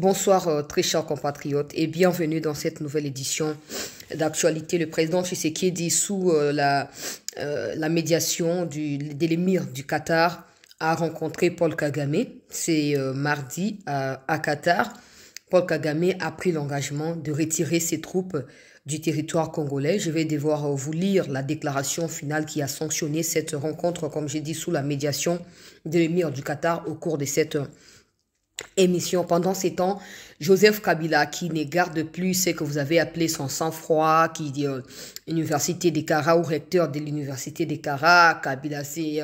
Bonsoir, très chers compatriotes, et bienvenue dans cette nouvelle édition d'actualité. Le président Tshisekedi, sous la médiation de l'émir du Qatar, a rencontré Paul Kagame. C'est mardi à Qatar. Paul Kagame a pris l'engagement de retirer ses troupes du territoire congolais. Je vais devoir vous lire la déclaration finale qui a sanctionné cette rencontre, comme j'ai dit, sous la médiation de l'émir du Qatar au cours de cette émission. Pendant ces temps, Joseph Kabila, qui ne garde plus ce que vous avez appelé son sang-froid, qui dit Université des Kara ou recteur de l'Université des Kara, Kabila, c'est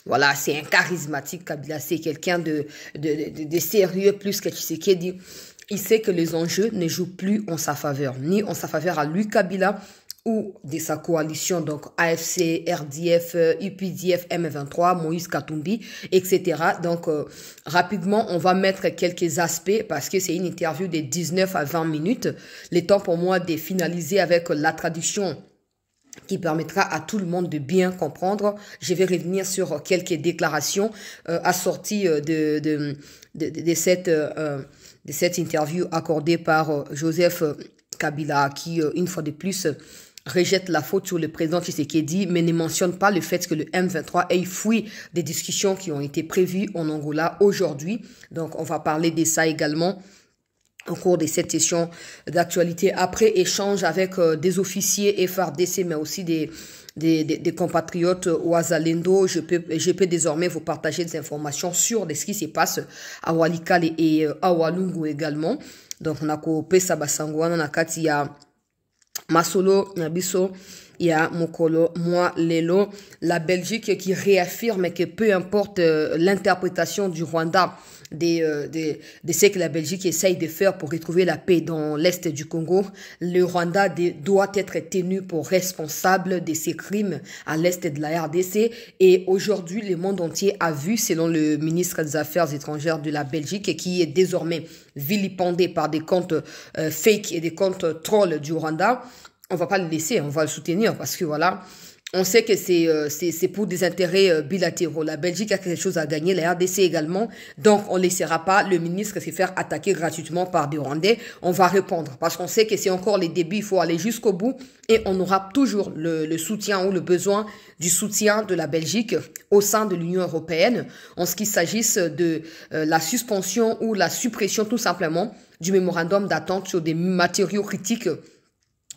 voilà, c'est un charismatique. Kabila, c'est quelqu'un de sérieux plus que Tshisekedi. Il sait que les enjeux ne jouent plus en sa faveur, ni en sa faveur à lui, Kabila, ou de sa coalition, donc AFC, RDF, UPDF, M23, Moïse Katumbi, etc. Donc, rapidement, on va mettre quelques aspects parce que c'est une interview de 19 à 20 minutes. Le temps pour moi de finaliser avec la traduction qui permettra à tout le monde de bien comprendre. Je vais revenir sur quelques déclarations assorties de cette interview accordée par Joseph Kabila, qui, une fois de plus, rejette la faute sur le président Tshisekedi, mais ne mentionne pas le fait que le M23 ait fui des discussions qui ont été prévues en Angola aujourd'hui. Donc, on va parler de ça également au cours de cette session d'actualité. Après échange avec des officiers FARDC, mais aussi des compatriotes Ouazalendo, je peux désormais vous partager des informations sur ce qui se passe à Walikale et à Walungu également. Donc, on a coupé Sabasangouan, on a Katia Masolo, Nabiso, il y a Mokolo, moi, Lelo, la Belgique qui réaffirme que peu importe l'interprétation du Rwanda de ce que la Belgique essaye de faire pour retrouver la paix dans l'est du Congo, le Rwanda doit être tenu pour responsable de ces crimes à l'est de la RDC. Et aujourd'hui, le monde entier a vu, selon le ministre des Affaires étrangères de la Belgique, qui est désormais vilipendé par des comptes fake et des comptes trolls du Rwanda. On va pas le laisser, on va le soutenir parce que voilà, on sait que c'est pour des intérêts bilatéraux. La Belgique a quelque chose à gagner, la RDC également. Donc, on ne laissera pas le ministre se faire attaquer gratuitement par des Rwandais. On va répondre parce qu'on sait que c'est encore les débuts, il faut aller jusqu'au bout et on aura toujours le soutien ou le besoin du soutien de la Belgique au sein de l'Union européenne en ce qu'il s'agisse de la suspension ou la suppression tout simplement du mémorandum d'attente sur des matériaux critiques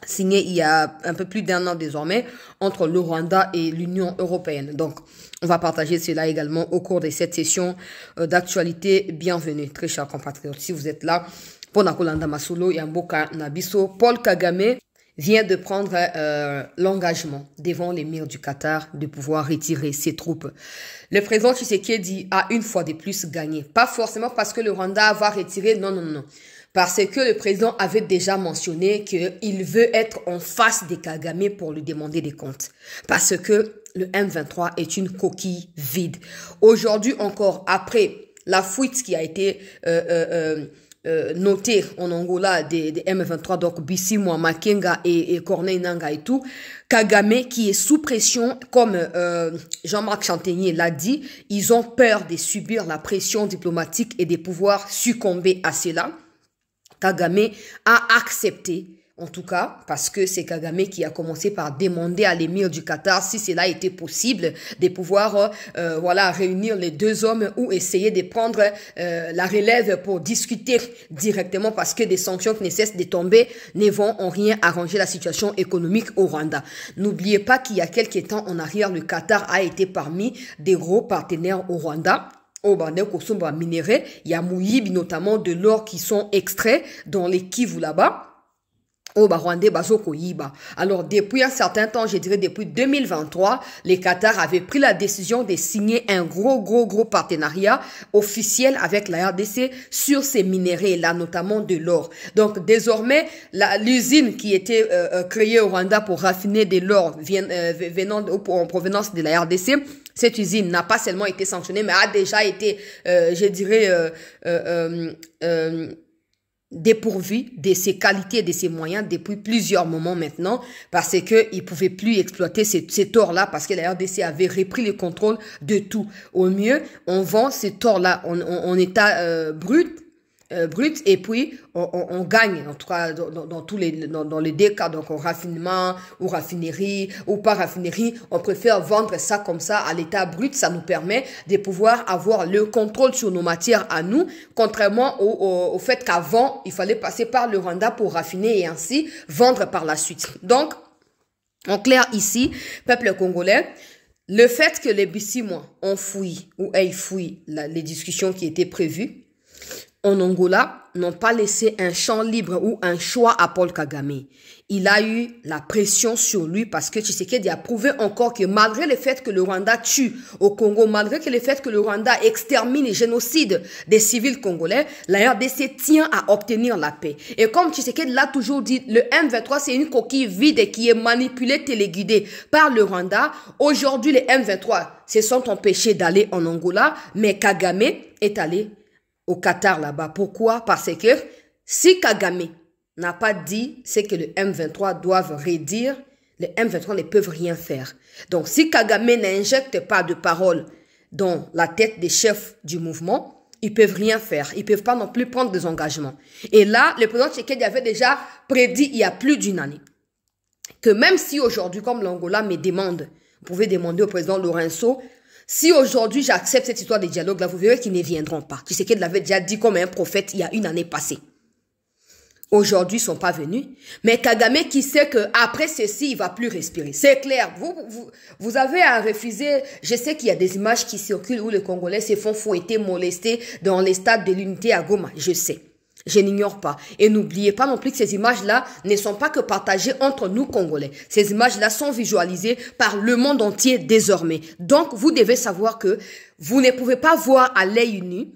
signé il y a un peu plus d'1 an désormais entre le Rwanda et l'Union européenne. Donc, on va partager cela également au cours de cette session d'actualité. Bienvenue, très chers compatriotes. Si vous êtes là, Ponakolanda Masolo, Yamboka Nabiso, Paul Kagame vient de prendre l'engagement devant l'émir du Qatar de pouvoir retirer ses troupes. Le président Tshisekedi a une fois de plus gagné. Pas forcément parce que le Rwanda va retirer, non. Parce que le président avait déjà mentionné qu'il veut être en face de Kagame pour lui demander des comptes. Parce que le M23 est une coquille vide. Aujourd'hui encore, après la fuite qui a été notée en Angola des M23, donc Bisimwa, Makenga et Corneille Nangaa et tout, Kagame qui est sous pression, comme Jean-Marc Chantenier l'a dit, ils ont peur de subir la pression diplomatique et de pouvoir succomber à cela. Kagame a accepté, en tout cas, parce que c'est Kagame qui a commencé par demander à l'émir du Qatar si cela était possible de pouvoir voilà, réunir les deux hommes ou essayer de prendre la relève pour discuter directement parce que des sanctions qui ne cessent de tomber ne vont en rien arranger la situation économique au Rwanda. N'oubliez pas qu'il y a quelques temps en arrière, le Qatar a été parmi des gros partenaires au Rwanda. Au Bandeko minéré, il y a Mouyibi notamment de l'or qui sont extraits dans les Kivu là-bas. Au Rwandais, Bazoko Yiba. Alors, depuis un certain temps, je dirais depuis 2023, les Qatar avaient pris la décision de signer un gros partenariat officiel avec la RDC sur ces minéraux-là, notamment de l'or. Donc, désormais, l'usine qui était créée au Rwanda pour raffiner de l'or venant en provenance de la RDC, cette usine n'a pas seulement été sanctionnée, mais a déjà été, je dirais, dépourvu de ses qualités et de ses moyens depuis plusieurs moments maintenant parce qu'ils ne pouvaient plus exploiter ces torts-là parce que la RDC avait repris le contrôle de tout. Au mieux, on vend ces torts-là en état brut brut, et puis on gagne, en tout cas dans tous dans les deux cas, donc au raffinement, ou raffinerie, ou pas raffinerie, on préfère vendre ça comme ça à l'état brut. Ça nous permet de pouvoir avoir le contrôle sur nos matières à nous, contrairement au fait qu'avant, il fallait passer par le Rwanda pour raffiner et ainsi vendre par la suite. Donc, en clair ici, peuple congolais, le fait que les Bissimois ont fouillé ou aient fouillé les discussions qui étaient prévues en Angola n'ont pas laissé un champ libre ou un choix à Paul Kagame. Il a eu la pression sur lui parce que Tshisekedi a prouvé encore que malgré le fait que le Rwanda tue au Congo, malgré le fait que le Rwanda extermine et génocide des civils congolais, la RDC tient à obtenir la paix. Et comme Tshisekedi l'a toujours dit, le M23 c'est une coquille vide qui est manipulée, téléguidée par le Rwanda. Aujourd'hui, les M23 se sont empêchés d'aller en Angola, mais Kagame est allé au Qatar là-bas. Pourquoi? Parce que si Kagame n'a pas dit, c'est que le M23 doivent redire, les M23 ne peuvent rien faire. Donc si Kagame n'injecte pas de paroles dans la tête des chefs du mouvement, ils peuvent rien faire. Ils peuvent pas non plus prendre des engagements. Et là, le président Tshisekedi avait déjà prédit il y a plus d'une année que même si aujourd'hui, comme l'Angola me demande, vous pouvez demander au président Lourenço, si aujourd'hui j'accepte cette histoire de dialogue là, vous verrez qu'ils ne viendront pas. Tshisekedi l'avait déjà dit comme un prophète il y a une année passée. Aujourd'hui, ils sont pas venus. Mais Kagame qui sait que après ceci, il va plus respirer. C'est clair. Vous avez à refuser. Je sais qu'il y a des images qui circulent où les Congolais se font fouetter, molester dans les stades de l'unité à Goma. Je sais. Je n'ignore pas. Et n'oubliez pas non plus que ces images-là ne sont pas que partagées entre nous Congolais. Ces images-là sont visualisées par le monde entier désormais. Donc, vous devez savoir que vous ne pouvez pas voir à l'œil nu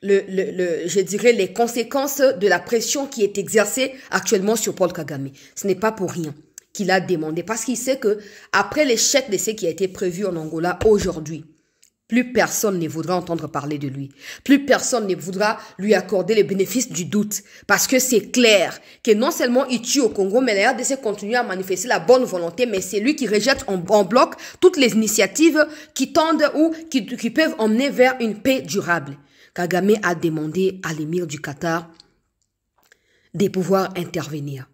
je dirais les conséquences de la pression qui est exercée actuellement sur Paul Kagame. Ce n'est pas pour rien qu'il a demandé, parce qu'il sait que après l'échec de ce qui a été prévu en Angola aujourd'hui, plus personne ne voudra entendre parler de lui. Plus personne ne voudra lui accorder le bénéfice du doute. Parce que c'est clair que non seulement il tue au Congo, mais la RDC continue à manifester la bonne volonté, mais c'est lui qui rejette en bloc toutes les initiatives qui tendent ou qui peuvent emmener vers une paix durable. Kagame a demandé à l'émir du Qatar de pouvoir intervenir.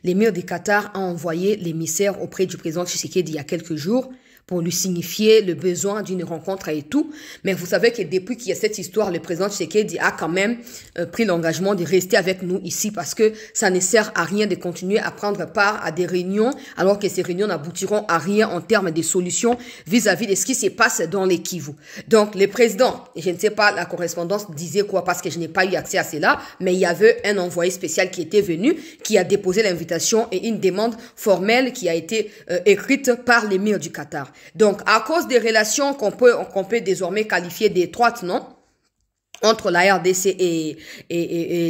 L'émir du Qatar a envoyé l'émissaire auprès du président Tshisekedi il y a quelques jours pour lui signifier le besoin d'une rencontre et tout. Mais vous savez que depuis qu'il y a cette histoire, le président Tshisekedi a quand même pris l'engagement de rester avec nous ici parce que ça ne sert à rien de continuer à prendre part à des réunions alors que ces réunions n'aboutiront à rien en termes de solutions vis-à-vis de ce qui se passe dans les Kivu. Donc, le président, je ne sais pas la correspondance disait quoi parce que je n'ai pas eu accès à cela, mais il y avait un envoyé spécial qui était venu, qui a déposé l'invitation et une demande formelle qui a été écrite par l'émir du Qatar. Donc, à cause des relations qu'on peut désormais qualifier d'étroites, non? Entre la RDC et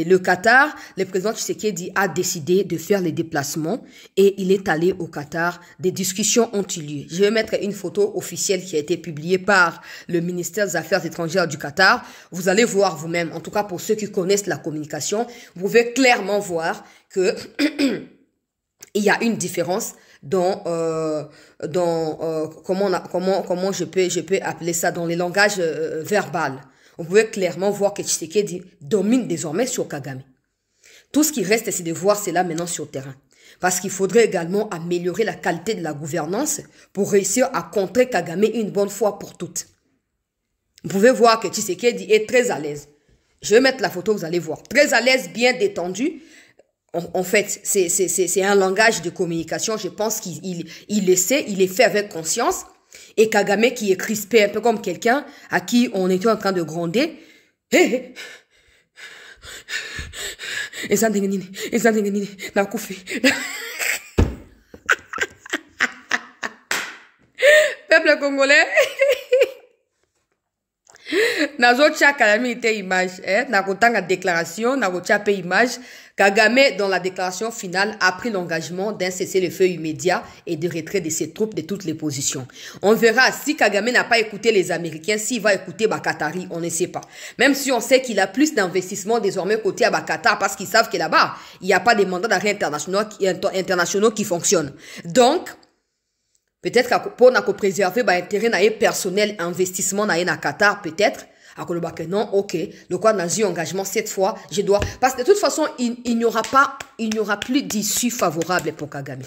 le Qatar, le président Tshisekedi a décidé de faire les déplacements et il est allé au Qatar. Des discussions ont eu lieu. Je vais mettre une photo officielle qui a été publiée par le ministère des Affaires étrangères du Qatar. Vous allez voir vous-même, en tout cas pour ceux qui connaissent la communication, vous pouvez clairement voir que il y a une différence comment je peux appeler ça dans les langages verbal. Vous pouvez clairement voir que Tshisekedi domine désormais sur Kagame. Tout ce qui reste, c'est de voir cela maintenant sur le terrain. Parce qu'il faudrait également améliorer la qualité de la gouvernance pour réussir à contrer Kagame une bonne fois pour toutes. Vous pouvez voir que Tshisekedi est très à l'aise. Je vais mettre la photo, vous allez voir. Très à l'aise, bien détendu. En fait, c'est un langage de communication. Je pense qu'il le sait, il est fait avec conscience. Et Kagame qui est crispé, un peu comme quelqu'un à qui on était en train de gronder. Peuple congolais. Nazotia Kagame était image, nakotanga déclaration, nakotia pe image. Kagame, dans la déclaration finale, a pris l'engagement d'un cessez-le-feu immédiat et de retrait de ses troupes de toutes les positions. On verra si Kagame n'a pas écouté les Américains, s'il va écouter Bakatari, on ne sait pas. Même si on sait qu'il a plus d'investissements désormais côté à Bakatar parce qu'ils savent que là-bas, il n'y a pas de mandats d'arrêt internationaux qui fonctionnent. Donc, peut-être que pour préserver l'intérêt personnel, investissement dans Qatar, peut-être, À Kolobake, non, ok. Le quoi, dans un engagement, cette fois, je dois, parce que de toute façon, il n'y aura plus d'issue favorable pour Kagame.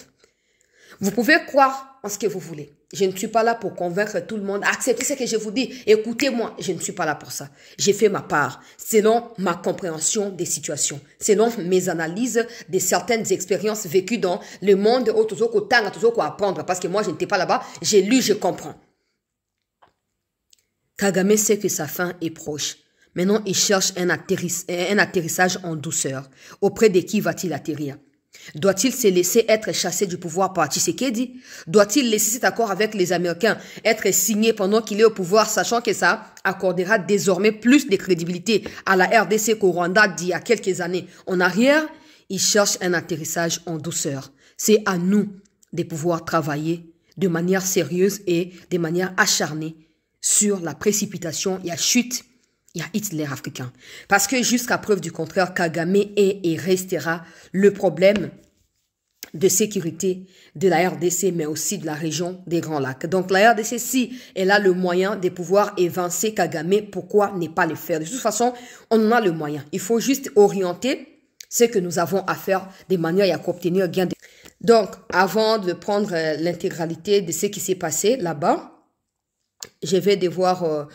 Vous pouvez croire en ce que vous voulez. Je ne suis pas là pour convaincre tout le monde. Acceptez ce que je vous dis. Écoutez-moi. Je ne suis pas là pour ça. J'ai fait ma part selon ma compréhension des situations, selon mes analyses de certaines expériences vécues dans le monde où toujours qu'on apprendre. Parce que moi, je n'étais pas là-bas. J'ai lu, je comprends. Kagame sait que sa fin est proche. Maintenant, il cherche un atterrissage en douceur. Auprès de qui va-t-il atterrir? Doit-il se laisser être chassé du pouvoir par Tshisekedi? Doit-il laisser cet accord avec les Américains être signé pendant qu'il est au pouvoir, sachant que ça accordera désormais plus de crédibilité à la RDC qu'au Rwanda d'il y a quelques années en arrière? Il cherche un atterrissage en douceur. C'est à nous de pouvoir travailler de manière sérieuse et de manière acharnée sur la précipitation et la chute. Il y a Hitler africain. Parce que jusqu'à preuve du contraire, Kagame est et restera le problème de sécurité de la RDC, mais aussi de la région des Grands Lacs. Donc la RDC, si elle a le moyen de pouvoir évincer Kagame, pourquoi ne pas le faire? De toute façon, on en a le moyen. Il faut juste orienter ce que nous avons à faire de manière à obtenir gain. Donc, avant de prendre l'intégralité de ce qui s'est passé là-bas, je vais devoir...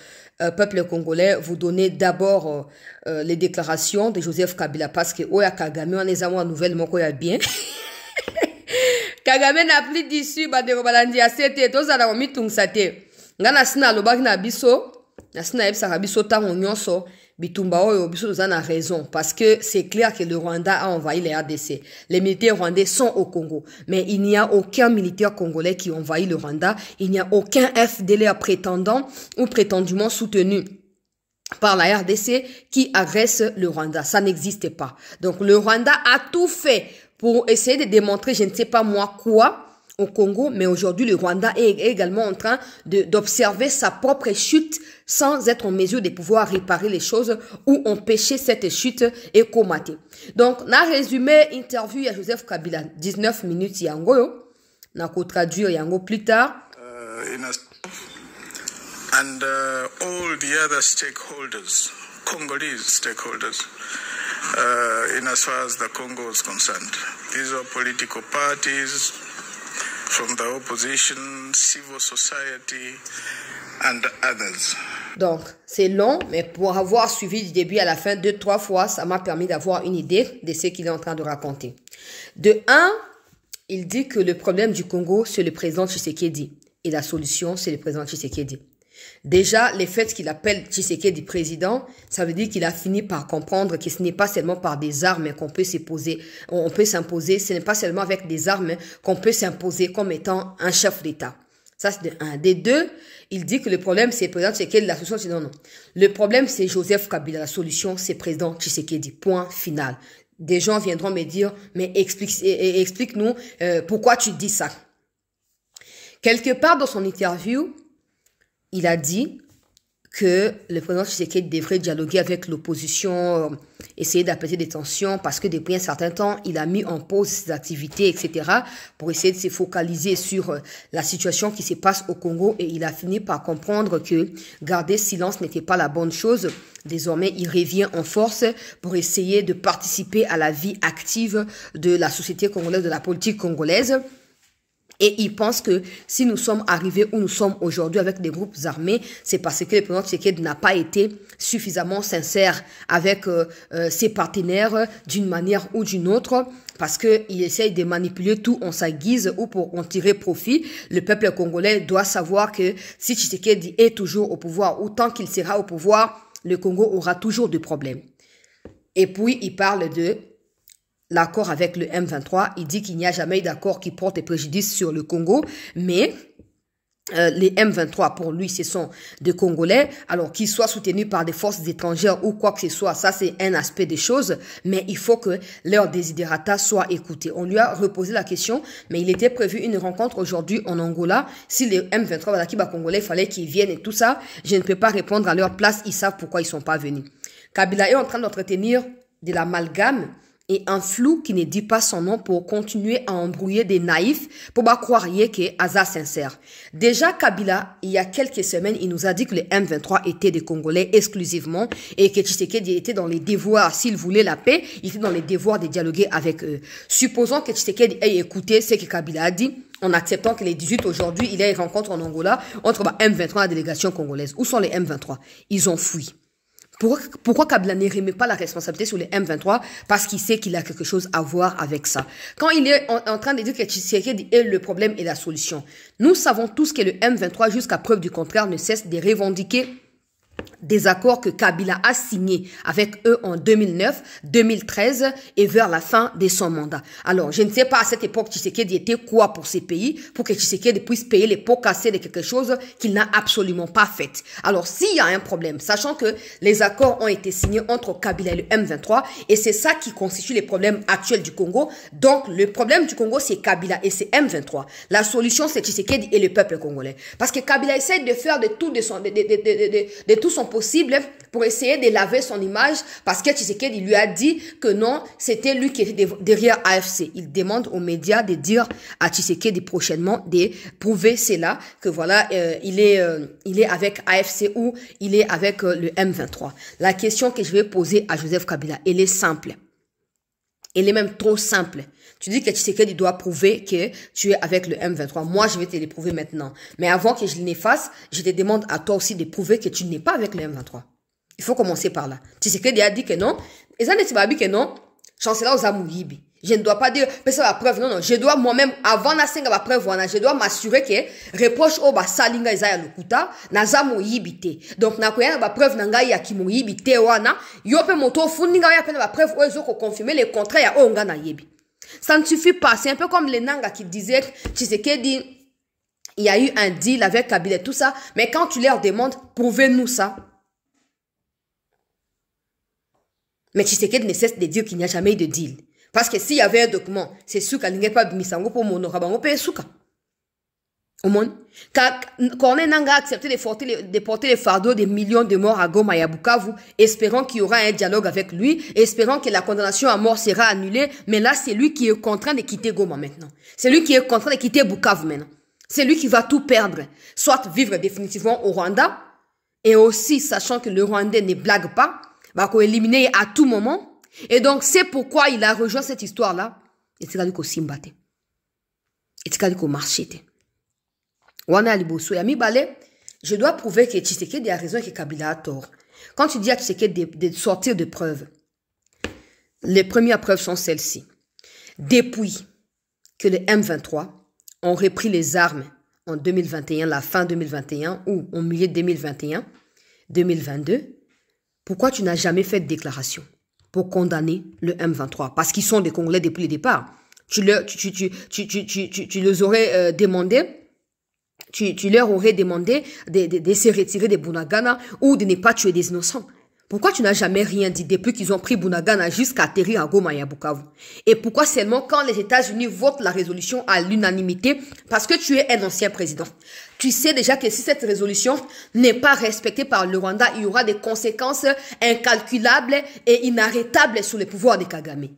peuple congolais, vous donner d'abord les déclarations de Joseph Kabila parce que Oya Kagame, on les a nouvelle, mon koya bien. Kagame n'a plus d'issue, bah de Robalandi à 7 tous à la remise tung sate. Ngana sina lobak na biso, na sina eb sarabiso tango nyonso, bitumba oyo biso a raison parce que c'est clair que le Rwanda a envahi les RDC. Les militaires rwandais sont au Congo, mais il n'y a aucun militaire congolais qui envahit le Rwanda. Il n'y a aucun FDLR prétendant ou prétendument soutenu par la RDC qui agresse le Rwanda. Ça n'existe pas. Donc le Rwanda a tout fait pour essayer de démontrer, je ne sais pas moi quoi, au Congo, mais aujourd'hui le Rwanda est également en train d'observer sa propre chute sans être en mesure de pouvoir réparer les choses ou empêcher cette chute et commater. Donc, na résumé interview à Joseph Kabila 19 minutes yango, na ko traduire yango plus tard. And all the other stakeholders, Congolese stakeholders, in as far as the Congo is concerned. These are political parties, from the opposition, civil society, and others. Donc, c'est long, mais pour avoir suivi du début à la fin 2-3 fois, ça m'a permis d'avoir une idée de ce qu'il est en train de raconter. De un, il dit que le problème du Congo, c'est le président Tshisekedi. Et la solution, c'est le président Tshisekedi. Déjà, le fait qu'il appelle Tshisekedi président, ça veut dire qu'il a fini par comprendre que ce n'est pas seulement par des armes qu'on peut s'imposer, ce n'est pas seulement avec des armes qu'on peut s'imposer comme étant un chef d'État. Ça, c'est de un. Des deux, il dit que le problème, c'est le président Tshisekedi, la solution, c'est non. Le problème, c'est Joseph Kabila, la solution, c'est président Tshisekedi. Point final. Des gens viendront me dire, mais explique-nous pourquoi tu dis ça. Quelque part dans son interview, il a dit que le président Tshisekedi devrait dialoguer avec l'opposition, essayer d'apaiser des tensions parce que depuis un certain temps, il a mis en pause ses activités, etc. pour essayer de se focaliser sur la situation qui se passe au Congo et il a fini par comprendre que garder silence n'était pas la bonne chose. Désormais, il revient en force pour essayer de participer à la vie active de la société congolaise, de la politique congolaise. Et il pense que si nous sommes arrivés où nous sommes aujourd'hui avec des groupes armés, c'est parce que le président Tshisekedi n'a pas été suffisamment sincère avec ses partenaires d'une manière ou d'une autre, parce qu'il essaye de manipuler tout en sa guise ou pour en tirer profit. Le peuple congolais doit savoir que si Tshisekedi est toujours au pouvoir ou tant qu'il sera au pouvoir, le Congo aura toujours des problèmes. Et puis, il parle de l'accord avec le M23, il dit qu'il n'y a jamais eu d'accord qui porte préjudice sur le Congo, mais les M23, pour lui, ce sont des Congolais, alors qu'ils soient soutenus par des forces étrangères ou quoi que ce soit, ça c'est un aspect des choses, mais il faut que leurs desiderata soient écoutés. On lui a reposé la question, mais il était prévu une rencontre aujourd'hui en Angola. Si les M23, voilà, qui Congolais, il fallait qu'ils viennent et tout ça, je ne peux pas répondre à leur place, ils savent pourquoi ils sont pas venus. Kabila est en train d'entretenir de l'amalgame et un flou qui ne dit pas son nom pour continuer à embrouiller des naïfs pour pas croire que Aza sincère. Déjà, Kabila, il y a quelques semaines, il nous a dit que les M23 étaient des Congolais exclusivement et que Tshisekedi était dans les devoirs, s'il voulait la paix, il était dans les devoirs de dialoguer avec eux. Supposons que Tshisekedi ait écouté ce que Kabila a dit, en acceptant que les 18 aujourd'hui, il y a une rencontre en Angola entre M23 et la délégation congolaise. Où sont les M23? Ils ont fui. Pourquoi Kabila ne remet pas la responsabilité sur les M23? Parce qu'il sait qu'il a quelque chose à voir avec ça. Quand il est en train de dire que Tshisekedi est le problème et la solution, nous savons tous que le M23, jusqu'à preuve du contraire, ne cesse de revendiquer des accords que Kabila a signés avec eux en 2009, 2013 et vers la fin de son mandat. Alors, je ne sais pas à cette époque Tshisekedi était quoi pour ces pays, pour que Tshisekedi puisse payer les pots cassés de quelque chose qu'il n'a absolument pas fait. Alors, s'il y a un problème, sachant que les accords ont été signés entre Kabila et le M23, et c'est ça qui constitue les problèmes actuels du Congo. Donc, le problème du Congo, c'est Kabila et c'est M23. La solution, c'est Tshisekedi et le peuple congolais. Parce que Kabila essaie de faire de tout son possible pour essayer de laver son image parce que Tshisekedi lui a dit que non, c'était lui qui était derrière AFC. Il demande aux médias de dire à Tshisekedi prochainement de prouver cela, que voilà, il est avec AFC ou il est avec le M23. La question que je vais poser à Joseph Kabila, elle est simple. Elle est même trop simple. Tu dis que Tshisekedi doit prouver que tu es avec le M23. Moi, je vais te le prouver maintenant. Mais avant que je l'efface, je te demande à toi aussi de prouver que tu n'es pas avec le M23. Il faut commencer par là. Tshisekedi a dit que non. Et ça ne s'est pas dit que non. Chancelier Ozamuyibi. Je ne dois pas dire, mais ça va preuve. Non, non. Je dois moi-même, avant la senga va preuve, je dois m'assurer que reproche au ba salinga izaya lukuta, na zamu yibite. Donc, na koya ba preuve nanga ya kimu yibite wana, yope moto funinga ya pena ba preuve oezo ko confirmer le contraire ya onga na yibi. Ça ne suffit pas. C'est un peu comme les Nanga qui disaient, Tshisekedi, il y a eu un deal avec Kabila et tout ça. Mais quand tu leur demandes, prouvez-nous ça. Mais Tshisekedi ne cesse de dire qu'il n'y a jamais eu de deal. Parce que s'il y avait un document, c'est sûr qu'il n'y a pas de misango pour mon orabango paye souka. Au monde. Quand Corneille Nanga a accepté de porter les fardeaux des millions de morts à Goma et à Bukavu, espérant qu'il y aura un dialogue avec lui, espérant que la condamnation à mort sera annulée, mais là, c'est lui qui est contraint de quitter Goma maintenant. C'est lui qui est contraint de quitter Bukavu maintenant. C'est lui qui va tout perdre. Soit vivre définitivement au Rwanda, et aussi sachant que le Rwandais ne blague pas, va qu'on éliminer à tout moment. Et donc, c'est pourquoi il a rejoint cette histoire-là. Et c'est là qu'on s'imbate. Et c'est là qu'on marchait. Je dois prouver que Tshisekedi a raison et que Kabila a tort. Quand tu dis à Tshisekedi de sortir de preuves, les premières preuves sont celles-ci. Depuis que les M23 ont repris les armes en 2021, la fin 2021 ou au milieu de 2021, 2022, pourquoi tu n'as jamais fait de déclaration pour condamner le M23? Parce qu'ils sont des Congolais depuis le départ. Tu les aurais demandé. Tu leur aurais demandé de se retirer de Bunagana ou de ne pas tuer des innocents. Pourquoi tu n'as jamais rien dit depuis qu'ils ont pris Bunagana jusqu'à atterrir à Goma et à Bukavu? Et pourquoi seulement quand les États-Unis votent la résolution à l'unanimité? Parce que tu es un ancien président. Tu sais déjà que si cette résolution n'est pas respectée par le Rwanda, il y aura des conséquences incalculables et inarrêtables sur le pouvoir de Kagame.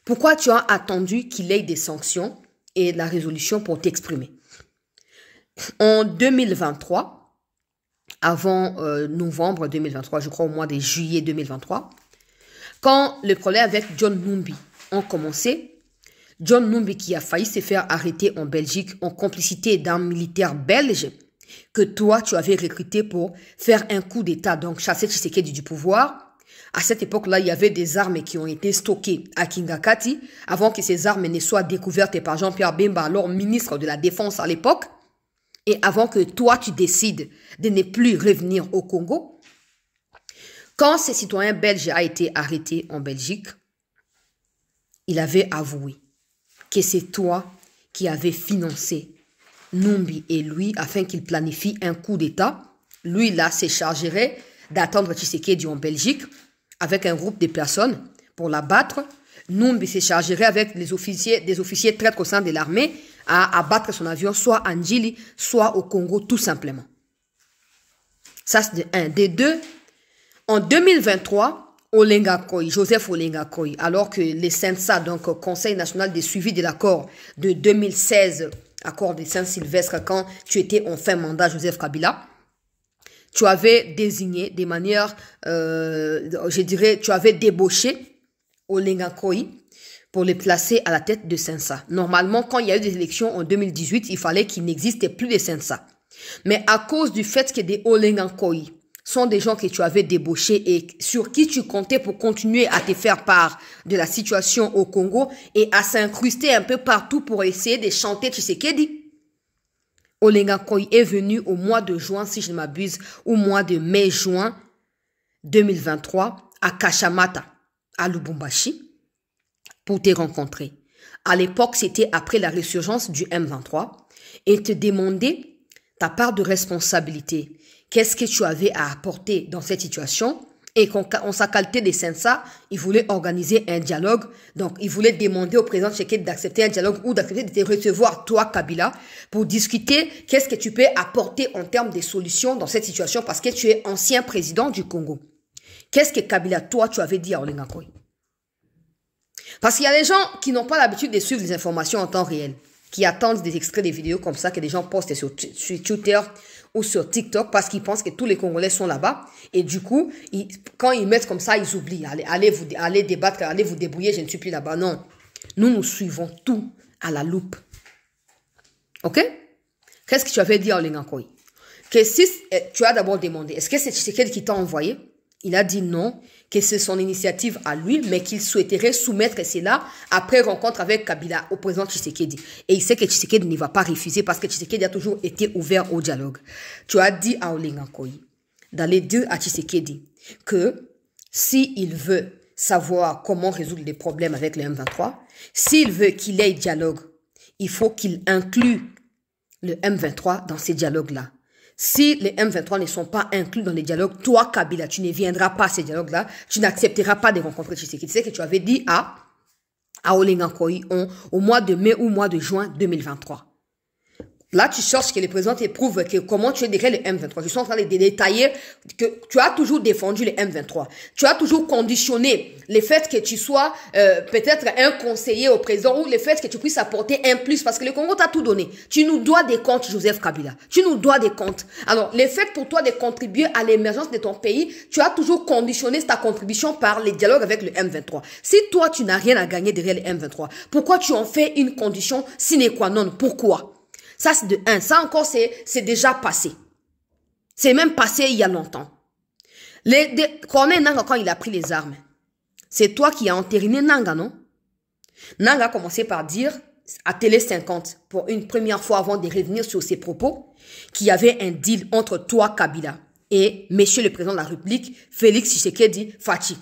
Pourquoi tu as attendu qu'il ait des sanctions et la résolution pour t'exprimer? En 2023, avant novembre 2023, je crois au mois de juillet 2023, quand le problème avec John Numbi ont commencé, John Numbi qui a failli se faire arrêter en Belgique en complicité d'un militaire belge que toi tu avais recruté pour faire un coup d'État, donc chasser Tshisekedi du pouvoir. À cette époque-là, il y avait des armes qui ont été stockées à Kingakati avant que ces armes ne soient découvertes par Jean-Pierre Bemba, alors ministre de la Défense à l'époque. Et avant que toi, tu décides de ne plus revenir au Congo, quand ce citoyen belge a été arrêté en Belgique, il avait avoué que c'est toi qui avais financé Numbi et lui afin qu'il planifie un coup d'État. Lui, là, se chargerait d'attendre Tshisekedi en Belgique avec un groupe de personnes pour l'abattre. Numbi se chargerait avec des officiers traîtres au sein de l'armée à abattre son avion, soit à Njili, soit au Congo, tout simplement. Ça, c'est de un. Des deux, en 2023, Olenga Koyi, Joseph Olenga Koyi, alors que les CNSA, donc Conseil national des suivis de l'accord de 2016, accord de Saint-Sylvestre, quand tu étais en fin mandat, Joseph Kabila, tu avais désigné de manière, je dirais, tu avais débauché Olenga Koyi pour le placer à la tête de CNSA. Normalement, quand il y a eu des élections en 2018, il fallait qu'il n'existait plus de CNSA. Mais à cause du fait que des Olenga Koyi sont des gens que tu avais débauchés et sur qui tu comptais pour continuer à te faire part de la situation au Congo et à s'incruster un peu partout pour essayer de chanter Tshisekedi. Olenga Koyi est venu au mois de juin, si je ne m'abuse, au mois de mai-juin 2023 à Kashamata, à Lubumbashi, pour te rencontrer. À l'époque, c'était après la résurgence du M23 et te demander ta part de responsabilité. Qu'est-ce que tu avais à apporter dans cette situation? Et en sa qualité de CNSA, il voulait organiser un dialogue. Donc, il voulait demander au président Tshisekedi d'accepter un dialogue ou d'accepter de te recevoir, toi, Kabila, pour discuter qu'est-ce que tu peux apporter en termes de solutions dans cette situation parce que tu es ancien président du Congo. Qu'est-ce que Kabila, toi, tu avais dit à Olenga Koyi? Parce qu'il y a des gens qui n'ont pas l'habitude de suivre les informations en temps réel, qui attendent des extraits des vidéos comme ça que des gens postent sur Twitter ou sur TikTok parce qu'ils pensent que tous les Congolais sont là-bas. Et du coup, quand ils mettent comme ça, ils oublient. Allez débattre, allez vous débrouiller, je ne suis plus là-bas. Non. Nous suivons tout à la loupe. OK? Qu'est-ce que tu avais dit à Olenga Koyi? Que si tu as d'abord demandé, est-ce que c'est Tshisekedi qui t'a envoyé? Il a dit non, que c'est son initiative à lui, mais qu'il souhaiterait soumettre cela après rencontre avec Kabila au président Tshisekedi. Et il sait que Tshisekedi ne va pas refuser parce que Tshisekedi a toujours été ouvert au dialogue. Tu as dit à Olenga Koyi d'aller dire à Tshisekedi que s'il veut savoir comment résoudre les problèmes avec le M23, s'il veut qu'il ait dialogue, il faut qu'il inclue le M23 dans ces dialogues-là. Si les M23 ne sont pas inclus dans les dialogues, toi, Kabila, tu ne viendras pas à ces dialogues-là, tu n'accepteras pas de rencontrer Tshisekedi. C'est ce que tu avais dit à Olenga Koyi au mois de mai ou mois de juin 2023. Là, tu cherches que le président éprouve que comment tu es derrière le M23. Je suis en train de détailler que tu as toujours défendu le M23. Tu as toujours conditionné le fait que tu sois peut-être un conseiller au président ou le fait que tu puisses apporter un plus parce que le Congo t'a tout donné. Tu nous dois des comptes, Joseph Kabila. Tu nous dois des comptes. Alors, le fait pour toi de contribuer à l'émergence de ton pays, tu as toujours conditionné ta contribution par les dialogues avec le M23. Si toi, tu n'as rien à gagner derrière le M23, pourquoi tu en fais une condition sine qua non? Pourquoi? Ça, c'est de un. Ça encore, c'est déjà passé. C'est même passé il y a longtemps. Corneille Nangaa, quand il a pris les armes, c'est toi qui as entériné Nangaa, non? Nangaa a commencé par dire à Télé 50, pour une première fois avant de revenir sur ses propos, qu'il y avait un deal entre toi, Kabila, et monsieur le président de la République, Félix Tshisekedi Fachi.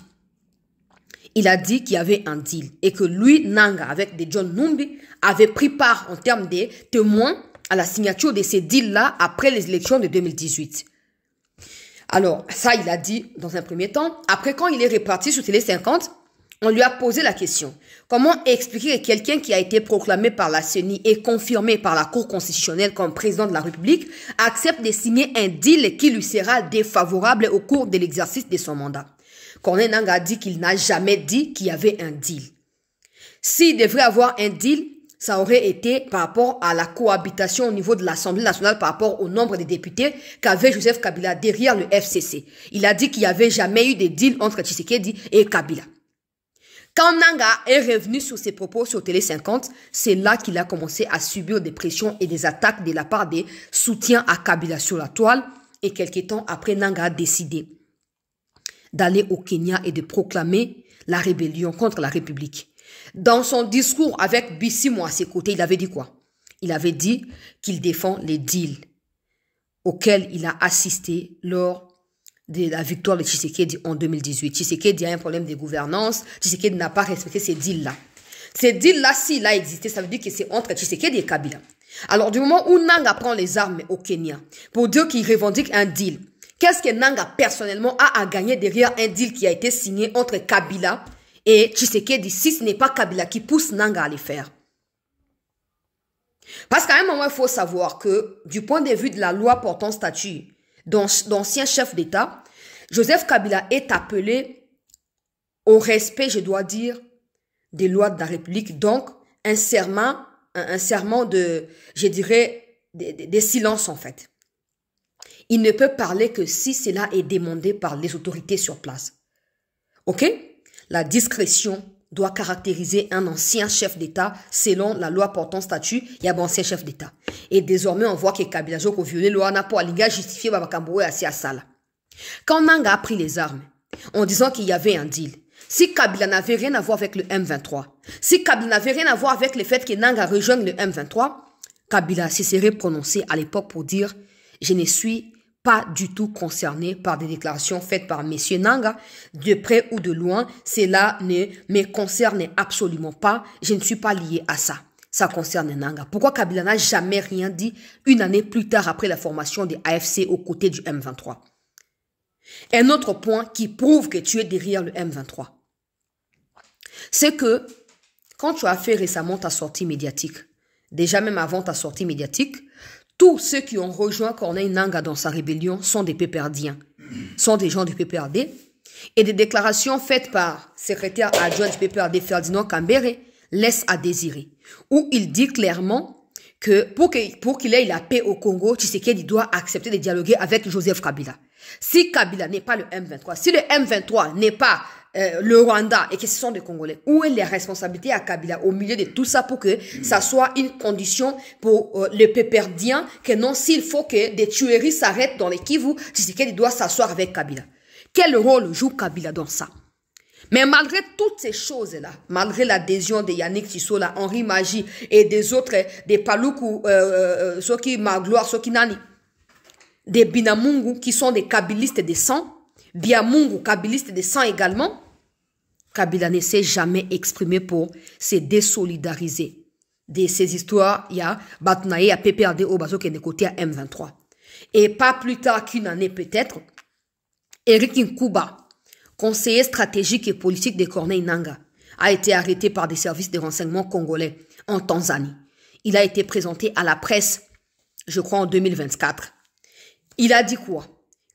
Il a dit qu'il y avait un deal et que lui, Nangaa, avec des John Numbi, avait pris part en termes de témoins à la signature de ces deals-là après les élections de 2018. Alors, ça, il a dit dans un premier temps. Après, quand il est reparti sur Télé 50, on lui a posé la question. Comment expliquer que quelqu'un qui a été proclamé par la CENI et confirmé par la Cour constitutionnelle comme président de la République accepte de signer un deal qui lui sera défavorable au cours de l'exercice de son mandat? Corneille Nangaa a dit qu'il n'a jamais dit qu'il y avait un deal. S'il devrait avoir un deal, ça aurait été par rapport à la cohabitation au niveau de l'Assemblée nationale, par rapport au nombre de députés qu'avait Joseph Kabila derrière le FCC. Il a dit qu'il n'y avait jamais eu de deal entre Tshisekedi et Kabila. Quand Nangaa est revenu sur ses propos sur Télé 50, c'est là qu'il a commencé à subir des pressions et des attaques de la part des soutiens à Kabila sur la toile. Et quelques temps après, Nangaa a décidé d'aller au Kenya et de proclamer la rébellion contre la République. Dans son discours avec Bissimo à ses côtés, il avait dit quoi? Il avait dit qu'il défend les deals auxquels il a assisté lors de la victoire de Tshisekedi en 2018. Tshisekedi a un problème de gouvernance. Tshisekedi n'a pas respecté ces deals-là. Ces deals-là, s'il a existé, ça veut dire que c'est entre Tshisekedi et Kabila. Alors, du moment où Nangaa prend les armes au Kenya pour dire qu'il revendique un deal, qu'est-ce que Nangaa personnellement a à gagner derrière un deal qui a été signé entre Kabila et Tshisekedi si ce n'est pas Kabila qui pousse Nangaa à les faire? Parce qu'à un moment, il faut savoir que du point de vue de la loi portant statut d'ancien chef d'État, Joseph Kabila est appelé au respect, je dois dire, des lois de la République. Donc, un serment de, je dirais, des silences en fait. Il ne peut parler que si cela est demandé par les autorités sur place. Ok? La discrétion doit caractériser un ancien chef d'État selon la loi portant statut et un ancien chef d'État. Et désormais, on voit que Kabila a violé la loi n'a pas justifié Babakamboé à Sala. Quand Nanga a pris les armes, en disant qu'il y avait un deal, si Kabila n'avait rien à voir avec le M23, si Kabila n'avait rien à voir avec le fait que Nanga rejoigne le M23, Kabila se serait prononcé à l'époque pour dire « Je ne suis pas du tout concerné par des déclarations faites par M. Nanga, de près ou de loin, cela ne me concerne absolument pas, je ne suis pas lié à ça. Ça concerne Nanga. » Pourquoi Kabila n'a jamais rien dit une année plus tard après la formation des AFC aux côtés du M23? Un autre point qui prouve que tu es derrière le M23, c'est que quand tu as fait récemment ta sortie médiatique, déjà même avant ta sortie médiatique, tous ceux qui ont rejoint Corneille Nanga dans sa rébellion sont des PPRDiens, sont des gens du PPRD, et des déclarations faites par secrétaire adjoint du PPRD Ferdinand Kambere laissent à désirer, où il dit clairement que pour qu'il ait la paix au Congo, Tshisekedi doit accepter de dialoguer avec Joseph Kabila. Si Kabila n'est pas le M23, si le M23 n'est pas le Rwanda et que ce sont des Congolais, où est la responsabilité à Kabila au milieu de tout ça pour que ça soit une condition pour les pépérdiens, que non, s'il faut que des tueries s'arrêtent dans les Kivu, Tshisekedi doit s'asseoir avec Kabila. Quel rôle joue Kabila dans ça? Mais malgré toutes ces choses-là, malgré l'adhésion de Yannick Tissola, Henri Magie et des autres, des Paluku, Soki Magloire, Soki Nani, des Binamungu qui sont des kabilistes de sang, Biamungu, kabiliste de sang également, Kabila ne s'est jamais exprimé pour se désolidariser de ces histoires. Il y a Batnaï, à PPRD, au Bazo qui est de côté à M23. Et pas plus tard qu'une année peut-être, Eric Nkuba, conseiller stratégique et politique de Corneille Nanga, a été arrêté par des services de renseignement congolais en Tanzanie. Il a été présenté à la presse, je crois en 2024. Il a dit quoi?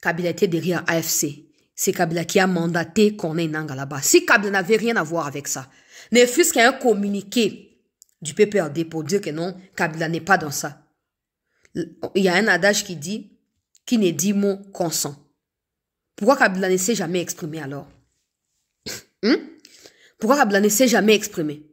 Kabila était derrière AFC. C'est Kabila qui a mandaté Corneille Nanga là-bas. Si Kabila n'avait rien à voir avec ça, ne fût-ce qu'un communiqué du PPRD pour dire que non, Kabila n'est pas dans ça. Il y a un adage qui dit, qui ne dit mot consent. Pourquoi Kabila ne s'est jamais exprimé alors? Pourquoi Kabila ne s'est jamais exprimé?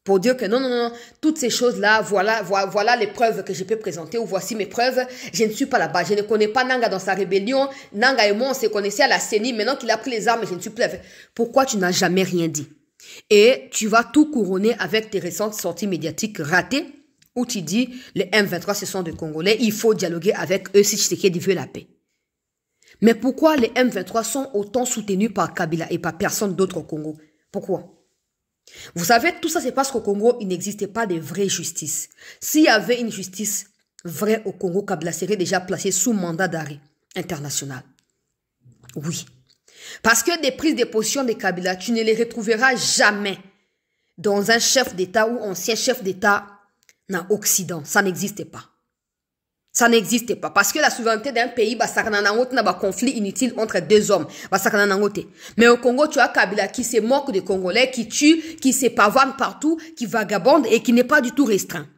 Pour dire que non, toutes ces choses-là, voilà les preuves que je peux présenter, ou voici mes preuves, je ne suis pas là-bas, je ne connais pas Nanga dans sa rébellion, Nanga et moi on se connaissait à la CENI, maintenant qu'il a pris les armes, je ne suis plus là. Pourquoi tu n'as jamais rien dit? Et tu vas tout couronner avec tes récentes sorties médiatiques ratées, où tu dis, les M23 ce sont des Congolais, il faut dialoguer avec eux si Tshisekedi veut la paix. Mais pourquoi les M23 sont autant soutenus par Kabila et par personne d'autre au Congo? Pourquoi? Vous savez, tout ça c'est parce qu'au Congo, il n'existait pas de vraie justice. S'il y avait une justice vraie au Congo, Kabila serait déjà placé sous mandat d'arrêt international. Oui. Parce que des prises de position de Kabila, tu ne les retrouveras jamais dans un chef d'État ou ancien chef d'État en Occident. Ça n'existe pas. Ça n'existe pas. Parce que la souveraineté d'un pays, ça n'a pas conflit inutile entre deux hommes. Mais au Congo, tu as Kabila qui se moque des Congolais, qui tue, qui se pavane partout, qui vagabonde et qui n'est pas du tout restreint.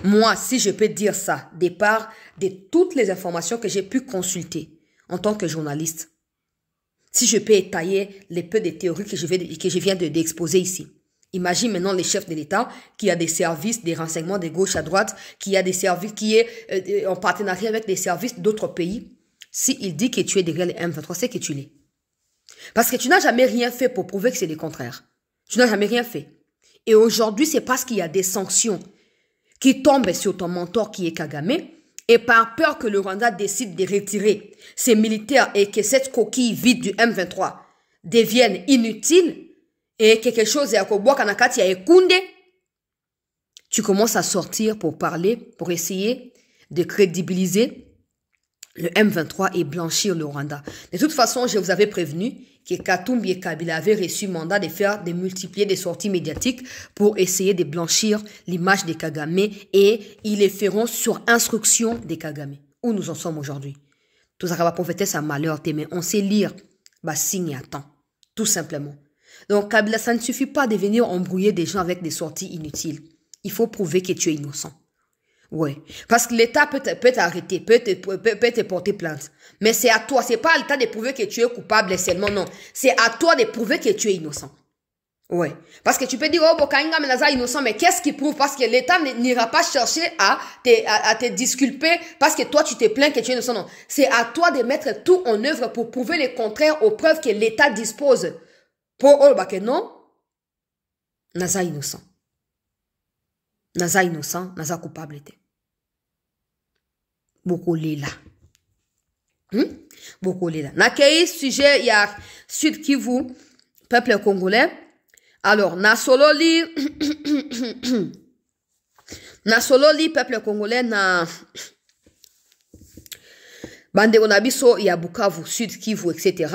Moi, si je peux dire ça, départ de toutes les informations que j'ai pu consulter en tant que journaliste, si je peux étayer les peu de théories que je viens d'exposer ici. Imagine maintenant les chefs de l'État qui a des services, des renseignements de gauche à droite, qui a des services, qui est en partenariat avec des services d'autres pays. S'il dit que tu es derrière les M23, c'est que tu l'es. Parce que tu n'as jamais rien fait pour prouver que c'est le contraire. Tu n'as jamais rien fait. Et aujourd'hui, c'est parce qu'il y a des sanctions qui tombent sur ton mentor qui est Kagame, et par peur que le Rwanda décide de retirer ses militaires et que cette coquille vide du M23 devienne inutile, et quelque chose tu commences à sortir pour parler, pour essayer de crédibiliser le M23 et blanchir le Rwanda. De toute façon, je vous avais prévenu que Katumbi et Kabila avaient reçu mandat de multiplier des sorties médiatiques pour essayer de blanchir l'image de Kagame, et ils les feront sur instruction de Kagame. Où nous en sommes aujourd'hui? Tout ça va prophéter sa malheur, mais on sait lire bah signe à temps, tout simplement. Donc Kabila, ça ne suffit pas de venir embrouiller des gens avec des sorties inutiles. Il faut prouver que tu es innocent. Ouais, parce que l'État peut t'arrêter, peut te porter plainte. Mais c'est à toi, c'est pas à l'État de prouver que tu es coupable seulement, non. C'est à toi de prouver que tu es innocent. Ouais, parce que tu peux dire, oh, Bokainga Menaza innocent, mais qu'est-ce qui prouve? Parce que l'État n'ira pas chercher à te disculper parce que toi tu te plains que tu es innocent, non. C'est à toi de mettre tout en œuvre pour prouver le contraire aux preuves que l'État dispose. Pour oh, bah que non, Naza innocent. Naza innocent, Naza coupable était. Beaucoup là. Beaucoup là. Na quel sujet il y a Sud Kivu, peuple congolais. Alors, na sololi peuple congolais na bande onabiso ya Bukavu, Sud Kivu, etc.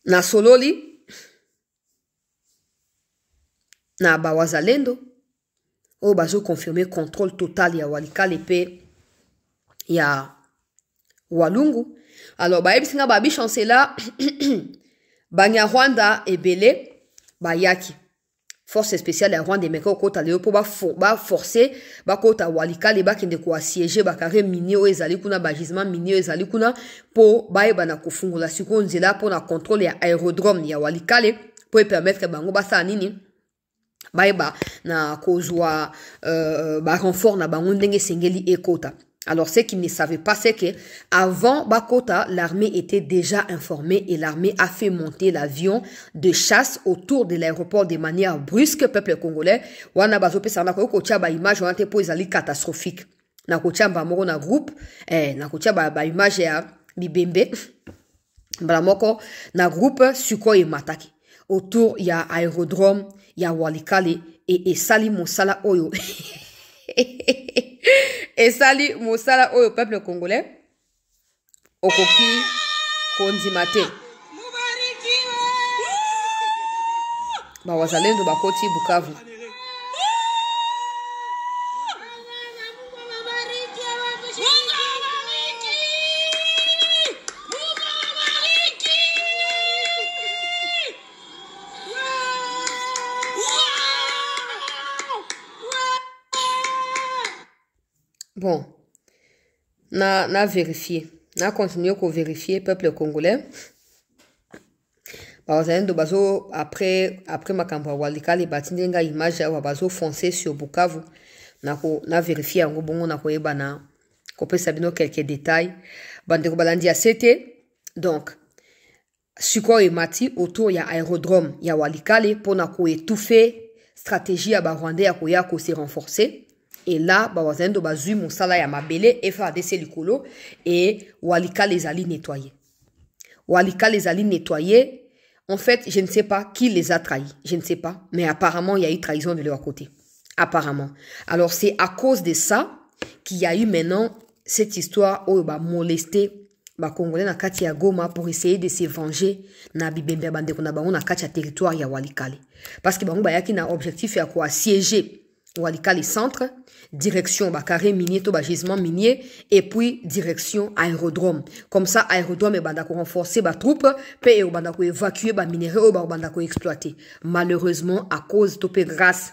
Na sololi na bawazalendo o bazo confirmer contrôle total ya Walikale pe ya Walungu. Alors baebisinga babi chancela banya Rwanda ebele bayaki force spéciale ya Rwanda meko kota leo po ba forcer ba kota Walikale ba kende ko assiéger ba carré minier o ezali kuna ba gisement minier ezali kuna po baeba na kufungula siko nzela po na contrôle ya aérodrome ya Walikale po permettre bango ba sa nini baeba na kozwa ba renfort na bango ndenge sengeli ekota. Alors, ce qu'ils ne savaient pas, c'est que avant Bakota, l'armée était déjà informée et l'armée a fait monter l'avion de chasse autour de l'aéroport de manière brusque, peuple congolais. Wana bazope sana ko kocha ba image wana te po ezali catastrophique. Na kocha ba moko na groupe, na kocha ba image ya bibembe. Bala moko na groupe suko e mataki. Autour il y a aérodrome, il y a Walikale et sali mosala oyo. Et sali mosala oyo peuple congolais okoki kondimate ba wazalendo bakoti Bukavu. Bon, na vérifié, na continué à vérifier peuple congolais. Bazalendo bazo après makambo Walikale batindenga image ya bazo foncer sur Bukavu. Na vérifié ngo bongo na koyeba na kopesa bino quelques détails. Bandeko balandi a c'était donc suko e mati autour ya aérodrome ya Walikale pour na ko étouffer stratégie ya ba Rwandais ya koya ko se renforcer. Et là, bazalendo bazui mosala ya mabele FARDC likolo et Walikale les alliés nettoyés. Walikale les alliés nettoyés. En fait, je ne sais pas qui les a trahis. Je ne sais pas. Mais apparemment, il y a eu trahison de leur côté. Apparemment. Alors, c'est à cause de ça qu'il y a eu maintenant cette histoire où bah molester bah Congolais na kati ya Goma pour essayer de se venger na bibembe bande kona bango na kati ya territoire ya Walikale. Parce que bango ba yaki na objectif ya quoi siéger Walikale centre, direction carré minier, to gisement minier, et puis direction aérodrome. Comme ça, aérodrome et bandako renforcer ba troupe, paye au bandako évacuer ba minerai au bandako exploiter. Malheureusement, à cause topé grâce,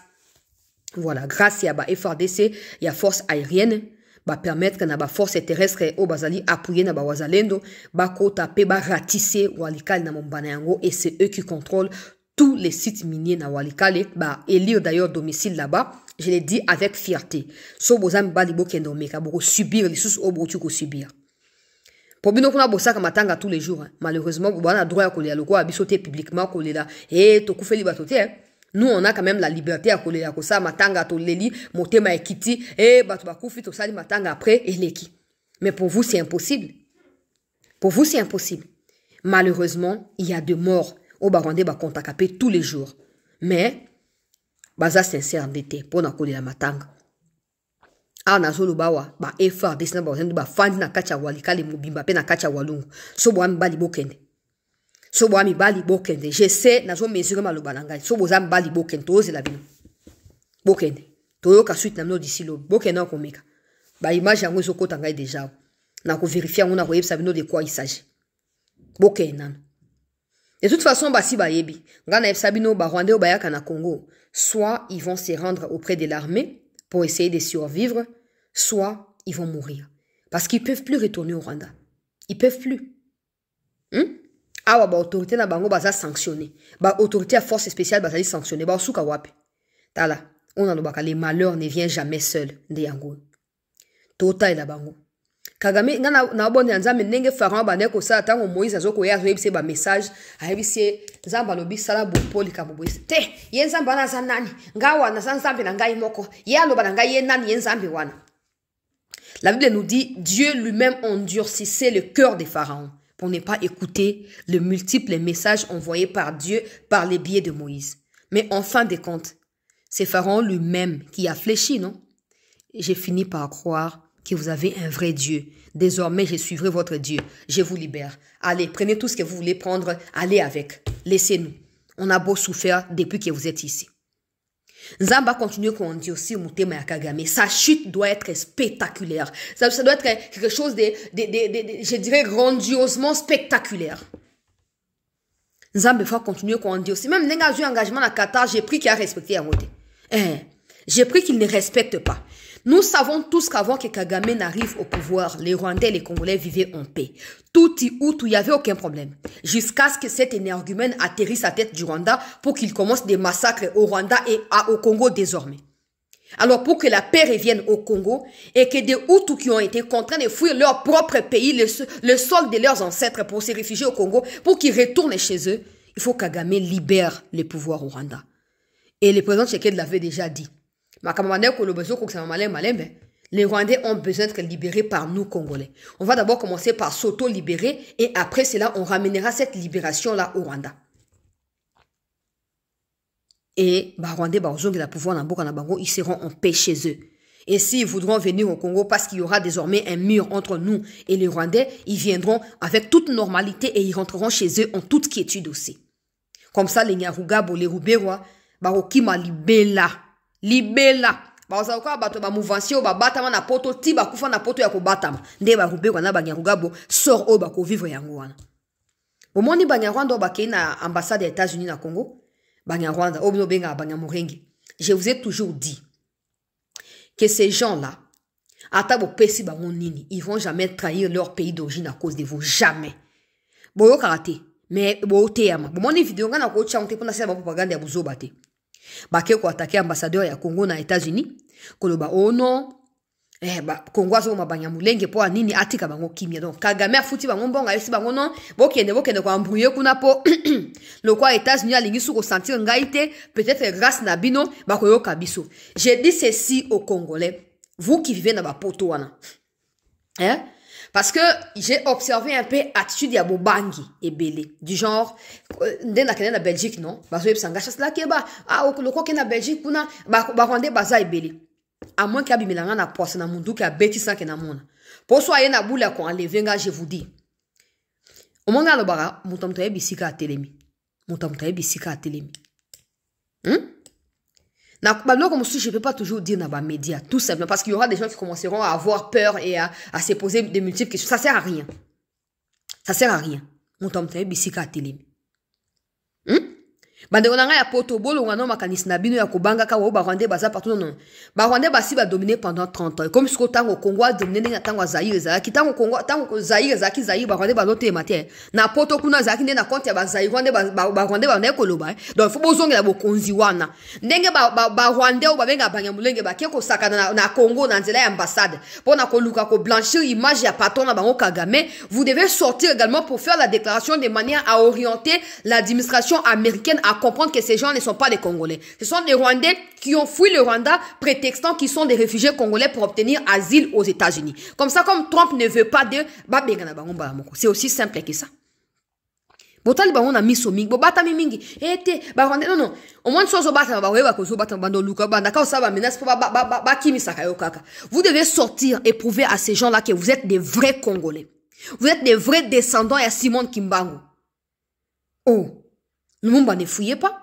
voilà, grâce à ba FARDC, il y a force aérienne, ba permettre que na ba force terrestre au bazali appuyer na ba wazalendo, ba kota pe ba ratisser Walikale na mombana yango, et c'est eux qui contrôlent tous les sites miniers na Walikale, bah élire d'ailleurs domicile là-bas. Je l'ai dit avec fierté. So bozam bali bokendo meka boko subir les sous obotu ko subir. Pour bino kuna bosaka matanga tous les jours. Malheureusement, vous avez droit à coller loko à bisoter publiquement coller là. Et to koufeli batote. Nous on a quand même la liberté à coller à kosa matanga to leli motema ekiti et batu bakoufi to sali matanga après et leki. Mais pour vous c'est impossible. Pour vous c'est impossible. Malheureusement, il y a de morts au Barandé ba kontakapé tous les jours. Mais baza sincère d'été pour na koli la matanga. Ah na zolo bawa ba effort desina ba zendo ba fandi na kacha Walikale mobimba pe na kacha Walungu. So bo ami bali bokende. So bo ami bali bokende. Je sais na zo mesurer maloba na ngai. So bo zam bali bokende to la bino. Bokende. To yo ka suite na no d'ici lo. Bokende na komeka. Ba image yango zo kota ngai déjà. Na ko vérifier on a ko yebsa bino de quoi il s'agit. De toute façon, basi bayebi, ngana ebsabino ba Rwandais bayaka na Congo, soit ils vont se rendre auprès de l'armée pour essayer de survivre, soit ils vont mourir. Parce qu'ils peuvent plus retourner au Rwanda. Ils peuvent plus. Awa ba autorité na bango baza sanctionné. Ba autorité à force spéciale baza sanctionné. Ba osuka wapi. Tala, on a le les malheurs ne viennent jamais seuls de yango. Tota ila bango. Kagame na bonne nzambe ndenge Pharaon ba neko sa tango Moïse azoko ya zoyebise ba message ayebise nzamba lobi sala bopoli ka boboise te ye nzamba na zanani ngawa na nzambe na ngai moko ye aloba na ngai ye nani ye nzambe wana. La Bible nous dit Dieu lui-même endurcissait le cœur des pharaons pour ne pas écouter les multiples messages envoyés par Dieu par les biais de Moïse. Mais en fin de compte, c'est Pharaon lui-même qui a fléchi, non? J'ai fini par croire que vous avez un vrai Dieu. Désormais, je suivrai votre Dieu. Je vous libère. Allez, prenez tout ce que vous voulez prendre. Allez avec. Laissez-nous. On a beau souffrir depuis que vous êtes ici. Nzamba continue qu'on dit aussi au Mutema ya Kagame. Sa chute doit être spectaculaire. Ça doit être quelque chose de je dirais, grandiosement spectaculaire. Nzamba va continuer qu'on dit aussi. Même n'enga eu engagement à Qatar, j'ai pris qu'il a respecté à côté. J'ai pris qu'il ne respecte pas. Nous savons tous qu'avant que Kagame n'arrive au pouvoir, les Rwandais et les Congolais vivaient en paix. Tout y il n'y avait aucun problème. Jusqu'à ce que cet énergumène atterrisse à la tête du Rwanda pour qu'il commence des massacres au Rwanda et au Congo désormais. Alors pour que la paix revienne au Congo et que des Hutus qui ont été contraints de fuir leur propre pays, le sol de leurs ancêtres pour se réfugier au Congo, pour qu'ils retournent chez eux, il faut que Kagame libère le pouvoir au Rwanda. Et le président Tshisekedi l'avait déjà dit. Les Rwandais ont besoin d'être libérés par nous, Congolais. On va d'abord commencer par s'auto-libérer et après cela, on ramènera cette libération-là au Rwanda. Et les Rwandais, ils seront en paix chez eux. Et s'ils voudront venir au Congo parce qu'il y aura désormais un mur entre nous et les Rwandais, ils viendront avec toute normalité et ils rentreront chez eux en toute quiétude aussi. Comme ça, les Nyarugabo, les Ruberois, Barokima libela. Libela. Bazaoka bato ba mouvancio ba batama na poto ti ba kufa na poto ya ko batama. Nde ba rubé wana ba Nyarugabo sort o ba ko vivre yango wana. Bomoni ba Nyarwanda ba ke na ambassade des États-Unis na Congo. Ba Nyarwanda obino benga ba Nyamurengi. Je vous ai toujours dit que ces gens-là atabo pesi ba nini, ils vont jamais trahir leur pays d'origine à cause de vous, jamais. Boyo karaté, mais boyo teyama. Bomoni vidéo ngana ko chanté pour na sema propagande ya buzobate. Bake ko attaquer ambassadeur ya Congo na États-Unis koloba oh non Congo azo mabanya mulenge po nini atika bango kimia donc Kagame afuti bango mbonga yesi bango non bokende ko ambrouiller kuna po le quoi États-Unis alingi su ko sentir ngaite peut-être grâce na bino bakoyoka biso. J'ai dit ceci aux Congolais, vous qui vivez na ba poto wana parce que j'ai observé un peu attitude ya bobangi ebele du genre ndena kena na Belgique non bazo yebsanga chasla keba lokoko ke na Belgique kuna ba Rwandais baza ebele à moins qu'il y ait bimelanga na poisse na mundu ki abeti sans que na mona pour soyer na boule ko enlever nga je vous dis au monde lo bara mutamto bisika atelemi je ne peux pas toujours dire dans les médias, tout simplement, parce qu'il y aura des gens qui commenceront à avoir peur et à se poser de multiples questions. Ça sert à rien. Ça sert à rien. Mon tom te bisika télé. Banderonanga ya poto bolo ngano makanisi na bino ya kobanga ka ba Rwandais baza partout non. Ba Rwandais basi ba dominer pendant 30 ans. Comme ce que tango Congo a dominé na tango Zaïre za ki tango Congo tango Zaïre za ki Zaïre ba Rwandais ba lote matin. Na poto kuna za ki na compte ya ba Zaïre Rwandais ba Rwandais ba na koloba. Donc faut bozongela bo konzi wana. Ndenge ba Rwandais o ba benga banyamulenge ba keko sakana na Congo na nzela ya ambassade. Pour na koluka ko blanchir image ya patron na bango Kagame, vous devez sortir également pour faire la déclaration de manière à orienter l'administration américaine à comprendre que ces gens ne sont pas des Congolais. Ce sont des Rwandais qui ont fui le Rwanda prétextant qu'ils sont des réfugiés congolais pour obtenir asile aux États-Unis. Comme ça, comme Trump ne veut pas de... C'est aussi simple que ça. Botali bango na miso mingi, bobata mingi. Non. Au moins sozo bata ba ko zo bata bando luka banda ka ça va menace pour ba kimi sakayo kaka. Vous devez sortir et prouver à ces gens-là que vous êtes des vrais Congolais. Vous êtes des vrais descendants à Simon Kimbangu. Oh. Lumumba ne fouillait pas.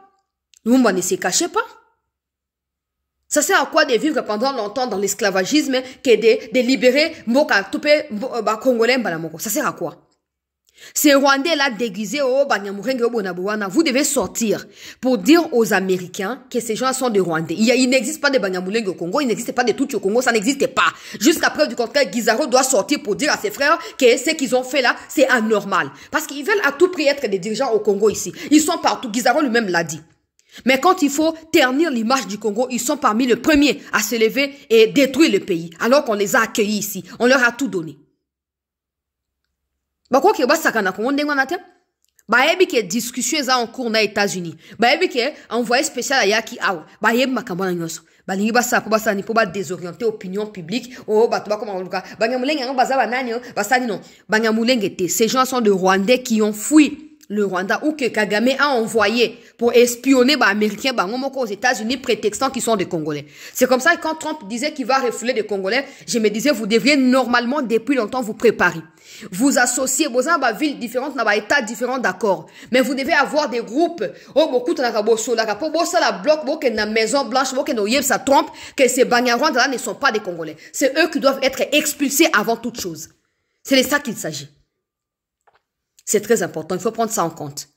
Lumumba ne se cachait pas. Ça sert à quoi de vivre pendant longtemps dans l'esclavagisme que de libérer Mboka Toupé Congolais Mbalamoko? Ça sert à quoi? Ces Rwandais-là déguisés, vous devez sortir pour dire aux Américains que ces gens sont des Rwandais. Il n'existe pas de Banyamulenge au Congo, il n'existe pas de Tutsi au Congo, ça n'existe pas. Jusqu'à preuve du contraire, Guizaro doit sortir pour dire à ses frères que ce qu'ils ont fait là, c'est anormal. Parce qu'ils veulent à tout prix être des dirigeants au Congo ici. Ils sont partout, Guizaro lui-même l'a dit. Mais quand il faut ternir l'image du Congo, ils sont parmi les premiers à se lever et détruire le pays, alors qu'on les a accueillis ici. On leur a tout donné. Bako ke basaka na Congo ndenge wana te ba yebi ke discussion za en cours na États-Unis ba yebi ke envoyé spécial ayaki awa ba yebi makambo na nyonso ba lingi basa po basa ni po ba désorienter opinion publique bato ba koma luka Banyamulenge ngo baza banani basani non Banyamulenge te ces gens sont de Rwandais qui ont fui le Rwanda ou que Kagame a envoyé pour espionner les Américains aux États-Unis prétextant qu'ils sont des Congolais. C'est comme ça que quand Trump disait qu'il va refouler des Congolais, je me disais, vous devriez normalement depuis longtemps vous préparer. Vous associer, vous avez des villes différentes, des états différents, d'accord. Mais vous devez avoir des groupes. Beaucoup de la bloc, la Maison Blanche, ça trompe que ces Banyarwanda ne sont pas des Congolais. C'est eux qui doivent être expulsés avant toute chose. C'est de ça qu'il s'agit. C'est très important, il faut prendre ça en compte.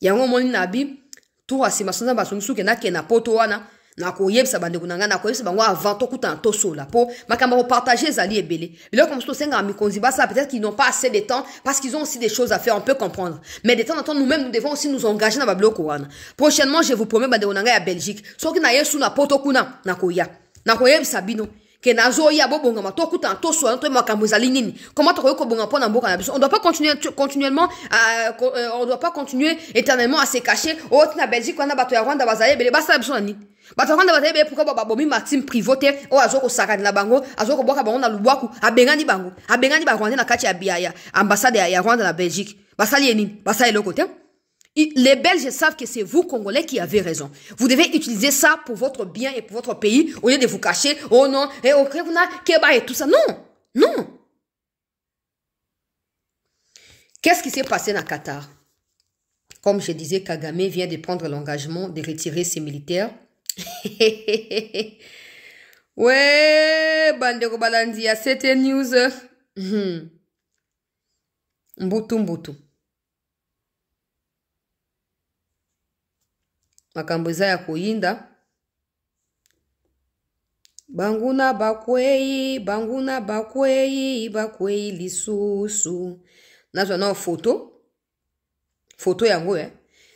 Il y a un moment nabi tout à ces maçons basonsu que na kena poto wana na ko yebsa bande kunanga na ko yebsa bango avant to kuta to sola po makamba partager zali ebele. Là comme to senga mi konziba ça peut-être qu'ils n'ont pas assez de temps parce qu'ils ont aussi des choses à faire, on peut comprendre. Mais de temps en temps nous-mêmes nous devons aussi nous engager dans ba bloc wana. Prochainement je vous promets bande kunanga ya Belgique. Soki na yesu na poto kuna na ko ya. Na ko yebsa bino. Que nazo ya bobonga ma to kuta to so to makambo zali nini comment to ko bonga pona mboka na biso on doit pas continuellement on doit pas continuer éternellement à se cacher au na Belgique on a bato ya Rwanda bazaye bele basa biso nani bato Rwanda bazaye bele pourquoi baba bomi Maxime Privoté o azoko sakani la bango azoko boka bango na lubwaku abengani ba Rwanda na kati ya biaya ambassade ya Rwanda na Belgique basali nini basali le côté. Les Belges savent que c'est vous, Congolais, qui avez raison. Vous devez utiliser ça pour votre bien et pour votre pays, au lieu de vous cacher. Oh non, et au Keba et tout ça. Non, non. Qu'est-ce qui s'est passé dans Qatar? Comme je disais, Kagame vient de prendre l'engagement de retirer ses militaires. Ouais, Bandeko Balandia, c'était news. Mbutu. Makambo ya koyinda banguna bakwei lisusu nazo na photo yango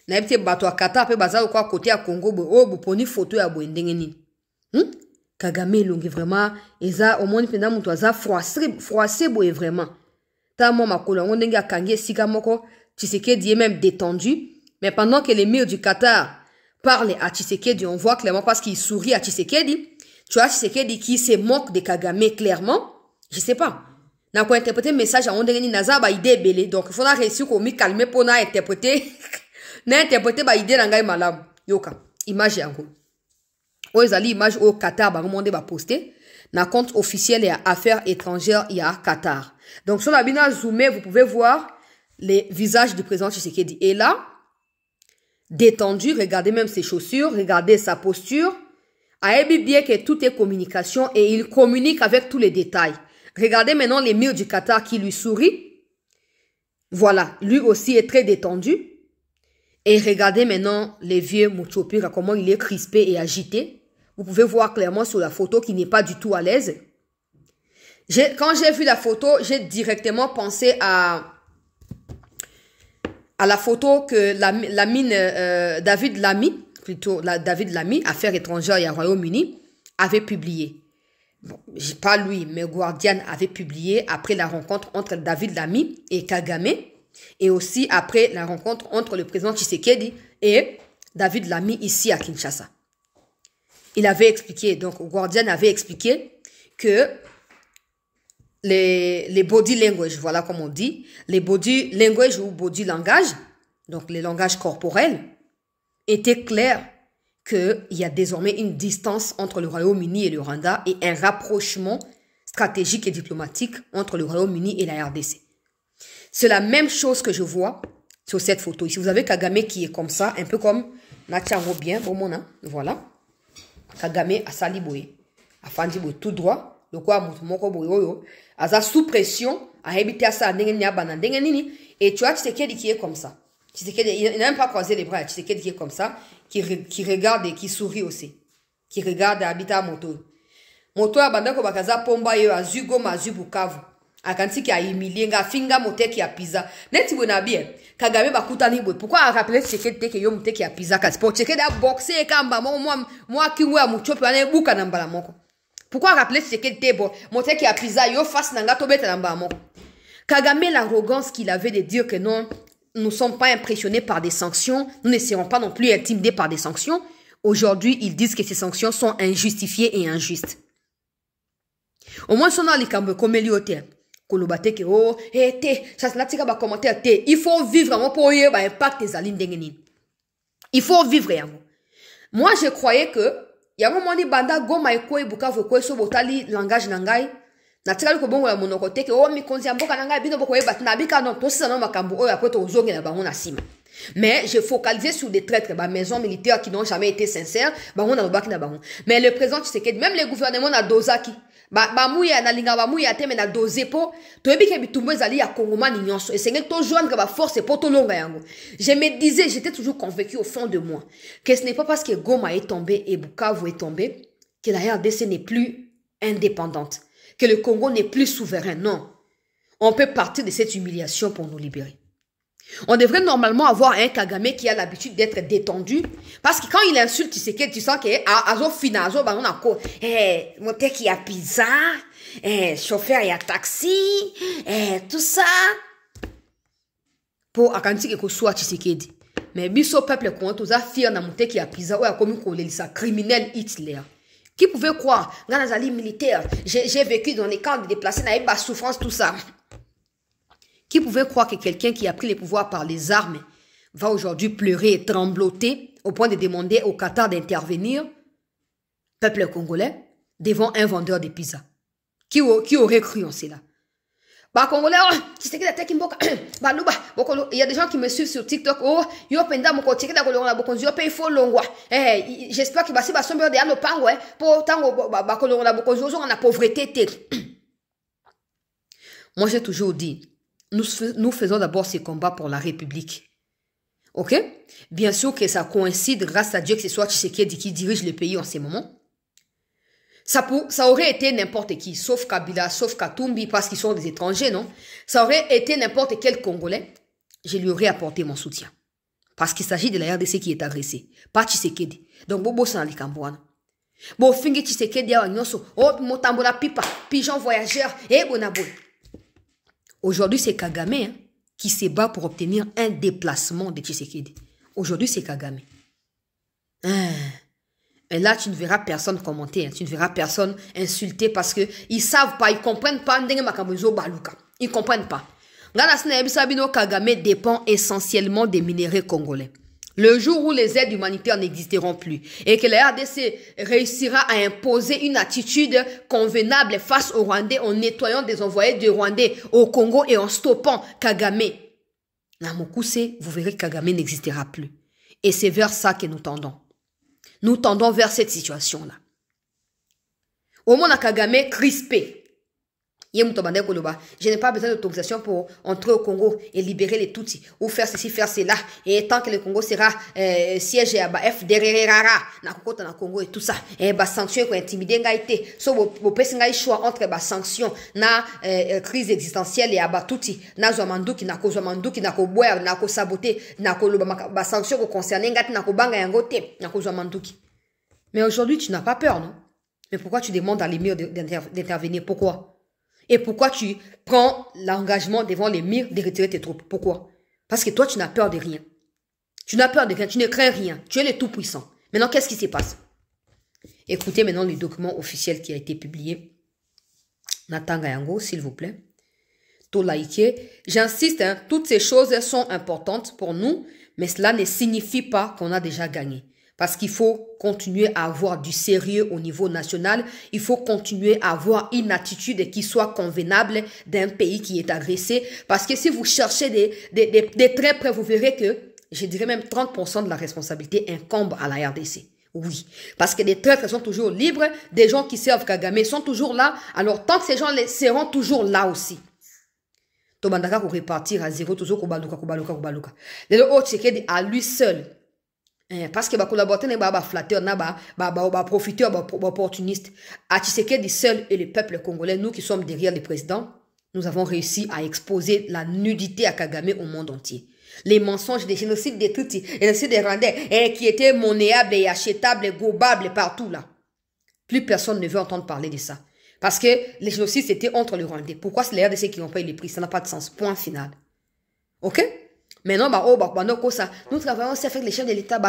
na ebite bato a Qatar pe bazalo kwa côté ya Congo bo poni photo ya bo ndenge nini Kagame longi vraiment eza au moins penda muto aza froissé bo vraiment ta mo makolo ngo ndenge akangi sika moko Tshisekedi est même détendu mais pendant que les murs du Qatar parle à Tshisekedi, on voit clairement parce qu'il sourit à Tshisekedi. Tu vois Tshisekedi qui se moque de Kagame clairement. Je sais pas. N'a quoi interpréter le message à Ondengeni Naza ba idée belé. Donc il faudra réussir qu'on m'y calmer pour interpréter. N'interpréter ba idée l'angaï malam. Yoka. Image yango. Oezali image au Qatar ba remonter ba poster. Na compte officiel et à affaires étrangères il y a Qatar. Donc sur la bina zoomé, vous pouvez voir les visages du président Tshisekedi. Et là, détendu, regardez même ses chaussures, regardez sa posture. Aébi bien que tout est communication et il communique avec tous les détails. Regardez maintenant les murs du Qatar qui lui sourient. Voilà, lui aussi est très détendu. Et regardez maintenant les vieux Muchopira, comment il est crispé et agité. Vous pouvez voir clairement sur la photo qu'il n'est pas du tout à l'aise. Quand j'ai vu la photo, j'ai directement pensé à la photo que David Lamy, Affaires étrangères et Royaume-Uni, avait publié. Bon, pas lui, mais Guardian avait publié après la rencontre entre David Lamy et Kagame, et aussi après la rencontre entre le président Tshisekedi et David Lamy ici à Kinshasa. Il avait expliqué, donc Guardian avait expliqué que les body language, voilà comme on dit, les body language ou body langage, donc les langages corporels, étaient clairs qu'il y a désormais une distance entre le Royaume-Uni et le Rwanda et un rapprochement stratégique et diplomatique entre le Royaume-Uni et la RDC. C'est la même chose que je vois sur cette photo. Ici, vous avez Kagame qui est comme ça, un peu comme Natchango bien, bon mon an, voilà. Kagame a sali boye, a fandi boye tout droit. Le quoi moko boyo aza sous pression Et tu vois Tshisekedi qui est comme ça. Tshisekedi, il n'a même pas croisé les bras. Tshisekedi qui est comme ça, qui regarde et qui sourit aussi. Qui regarde Habitat Moto. Moto a bandako bakaza pomba yo azugo mazu Bukavu. Akanti qui a humilié nga finga mote qui a pizza. Neti bona bien. Kagame bakutani boy. Pourquoi a rappelé Tshisekedi que yo mote qui a pizza kasi pour Tshisekedi a boxé kamba moi ki wa muchope ane buka na mbala moko. Pourquoi rappeler Tshisekedi tebo mote qui a pizza yo face nanga to beta na mbala moko. Kagame l'arrogance qu'il avait de dire que non, nous ne sommes pas impressionnés par des sanctions, nous ne serons pas non plus intimidés par des sanctions. Aujourd'hui, ils disent que ces sanctions sont injustifiées et injustes. Au moins, son alikambe comme Eliote. Kolobate ke oh, te, ça se natika ba commentaire te. Il faut vivre en pour y ba impact des alines d'engeni. Il faut vivre en. Moi, je croyais que, y a un moment dit banda goma eko e Bukavu ko so botali langage nangai. Natika ko bongo la monokote ke oh mi konzi amboka nangai bino boko e batina bika non to sisa no makambo o après to ozongi na bango na sima. Mais j'ai focalisé sur des traîtres, bah, maisons militaires qui n'ont jamais été sincères, bah, on a le na bah, mais le président Tshisekedi, même les gouvernements na dozaki, bah, mouya na linga ba mouya te mais na dosé po, to ebi ke bitumbo ezali ya Kongoma ni nyonso, et c'est que to joindre ba force et po to longa yango. Je me disais, j'étais toujours convaincu au fond de moi, que ce n'est pas parce que Goma est tombé et Bukavu est tombé, que la RDC n'est plus indépendante, que le Congo n'est plus souverain, non. On peut partir de cette humiliation pour nous libérer. On devrait normalement avoir un Kagame qui a l'habitude d'être détendu. Parce que quand il insulte Tshisekedi, tu sens que azo fina, azo ba on a ko, monte qui a pizza, chauffeur et a taxi, tout ça. Pour akanti ke ko soit Tshisekedi. Mais biso peuple ko to za fier na monte qui a pizza ou a comme ko lelisa criminel Hitler. Qui pouvait croire, dans les alliés militaires, j'ai vécu dans les camps de déplacés, n'a pas souffrance tout ça. Qui pouvait croire que quelqu'un qui a pris les pouvoirs par les armes va aujourd'hui pleurer et trembloter au point de demander au Qatar d'intervenir, peuple congolais, devant un vendeur de pizza? Qui aurait cru en cela? Bah, Congolais, oh, tu sais que la tête qui m'boka, bah, louba, il y a des gens qui me suivent sur TikTok, oh, yo penda moko, tu sais que la kolonga, boko, yo paye faux longwa, j'espère que bah, si bah, sombre de ano pango, pour tango, bah, kolonga, boko, yo, on a pauvreté, Moi, j'ai toujours dit, nous faisons d'abord ces combats pour la République. Ok? Bien sûr que ça coïncide, grâce à Dieu, que ce soit Tshisekedi qui dirige le pays en ce moment. Ça aurait été n'importe qui, sauf Kabila, sauf Katumbi, parce qu'ils sont des étrangers, non? Ça aurait été n'importe quel Congolais. Je lui aurais apporté mon soutien. Parce qu'il s'agit de la RDC qui est agressée, pas Tshisekedi. Donc, Bobo Sanali Kambouana. Bo fingi Tshisekedi ya nyonso, oh, motambola pipa, pigeon voyageur, bonaboy. Aujourd'hui, c'est Kagame hein, qui se bat pour obtenir un déplacement de Tshisekedi. Aujourd'hui, c'est Kagame. Et là, tu ne verras personne commenter, hein, tu ne verras personne insulter parce qu'ils savent pas, ils comprennent pas. Ils comprennent pas. Kagame dépend essentiellement des minéraux congolais. Le jour où les aides humanitaires n'existeront plus et que la RDC réussira à imposer une attitude convenable face aux Rwandais en nettoyant des envoyés de Rwandais au Congo et en stoppant Kagame, vous verrez que Kagame n'existera plus. Et c'est vers ça que nous tendons. Nous tendons vers cette situation-là. Au moins, Kagame crispé. Je n'ai pas besoin d'autorisation pour entrer au Congo et libérer les Tutsis ou faire ceci, faire cela. Et tant que le Congo sera siège à FDRRA, na Congo et tout ça, et sanctions qui intimident ngaïté. So bo pesi ngai choix entre sanctions na crise existentielle et aba Tutsi na zomanduki na ko zomanduki na ko boire na ko saboter na ko ba sanctions ko concerner ngati na ko banga yango te na ko zomanduki. Mais aujourd'hui tu n'as pas peur, non? Mais pourquoi tu demandes à l'émir d'intervenir? Pourquoi? Et pourquoi tu prends l'engagement devant l'émir de retirer tes troupes? Pourquoi? Parce que toi, tu n'as peur de rien. Tu n'as peur de rien, tu ne crains rien. Tu es le tout-puissant. Maintenant, qu'est-ce qui se passe? Écoutez maintenant le document officiel qui a été publié. Natanga Yango, s'il vous plaît. Tout liker. J'insiste, hein, toutes ces choses sont importantes pour nous, mais cela ne signifie pas qu'on a déjà gagné. Parce qu'il faut continuer à avoir du sérieux au niveau national. Il faut continuer à avoir une attitude qui soit convenable d'un pays qui est agressé. Parce que si vous cherchez des traits près, vous verrez que, je dirais même 30% de la responsabilité incombe à la RDC. Oui, parce que les traîtres sont toujours libres. Des gens qui servent Kagame sont toujours là. Alors tant que ces gens seront toujours là aussi. To bandaka ko repartir à zéro, toujours ko baluka. Le autre Tshisekedi à lui seul. Parce que ba collaborateur n'est pas flatteur, n'a pas profiteur, ba opportuniste. À Tshisekedi seul et le peuple congolais, nous qui sommes derrière le président, nous avons réussi à exposer la nudité à Kagame au monde entier. Les mensonges, des génocides des Tutsis, les génocides des Rwandais, qui étaient monnayables et achetables et gobables partout là. Plus personne ne veut entendre parler de ça. Parce que les génocides, c'était entre les Rwandais. Pourquoi c'est les RDC qui ont payé les prix? Ça n'a pas de sens. Point final. Ok? Maintenant, nous travaillons aussi avec les chefs de l'État,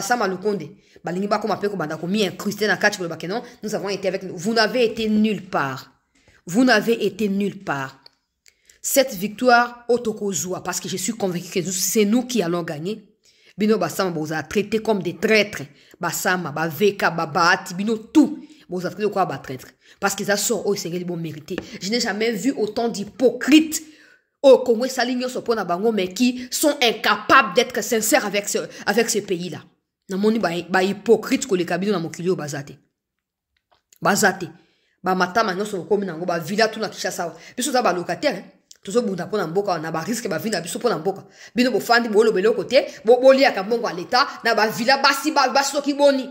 nous avons été avec nous. Vous n'avez été nulle part. Vous n'avez été nulle part. Cette victoire, Otokozua, parce que je suis convaincu que c'est nous qui allons gagner. Bino Bassama, vous a traité comme des traîtres. Bassama, Veka, Babaati, Bino, tout. Vous a traité quoi, traître? Parce que ça sort au Sénégal, bon mérité. Je n'ai jamais vu autant d'hypocrites au Congo, mais qui sont incapables d'être sincères avec ce pays-là. Namoni ba hypocrite que les cabinets dans mon culio bazate. Bazate. Ba matama no so komi nango ba villa tout na Kinshasa. Biso za ba locataire. Tozo bunda pona mboka na ba risque ba vina biso pona mboka. Bino bo fandi bo lobelo côté, bo lia ka mbongo à l'état na ba villa basi soki boni.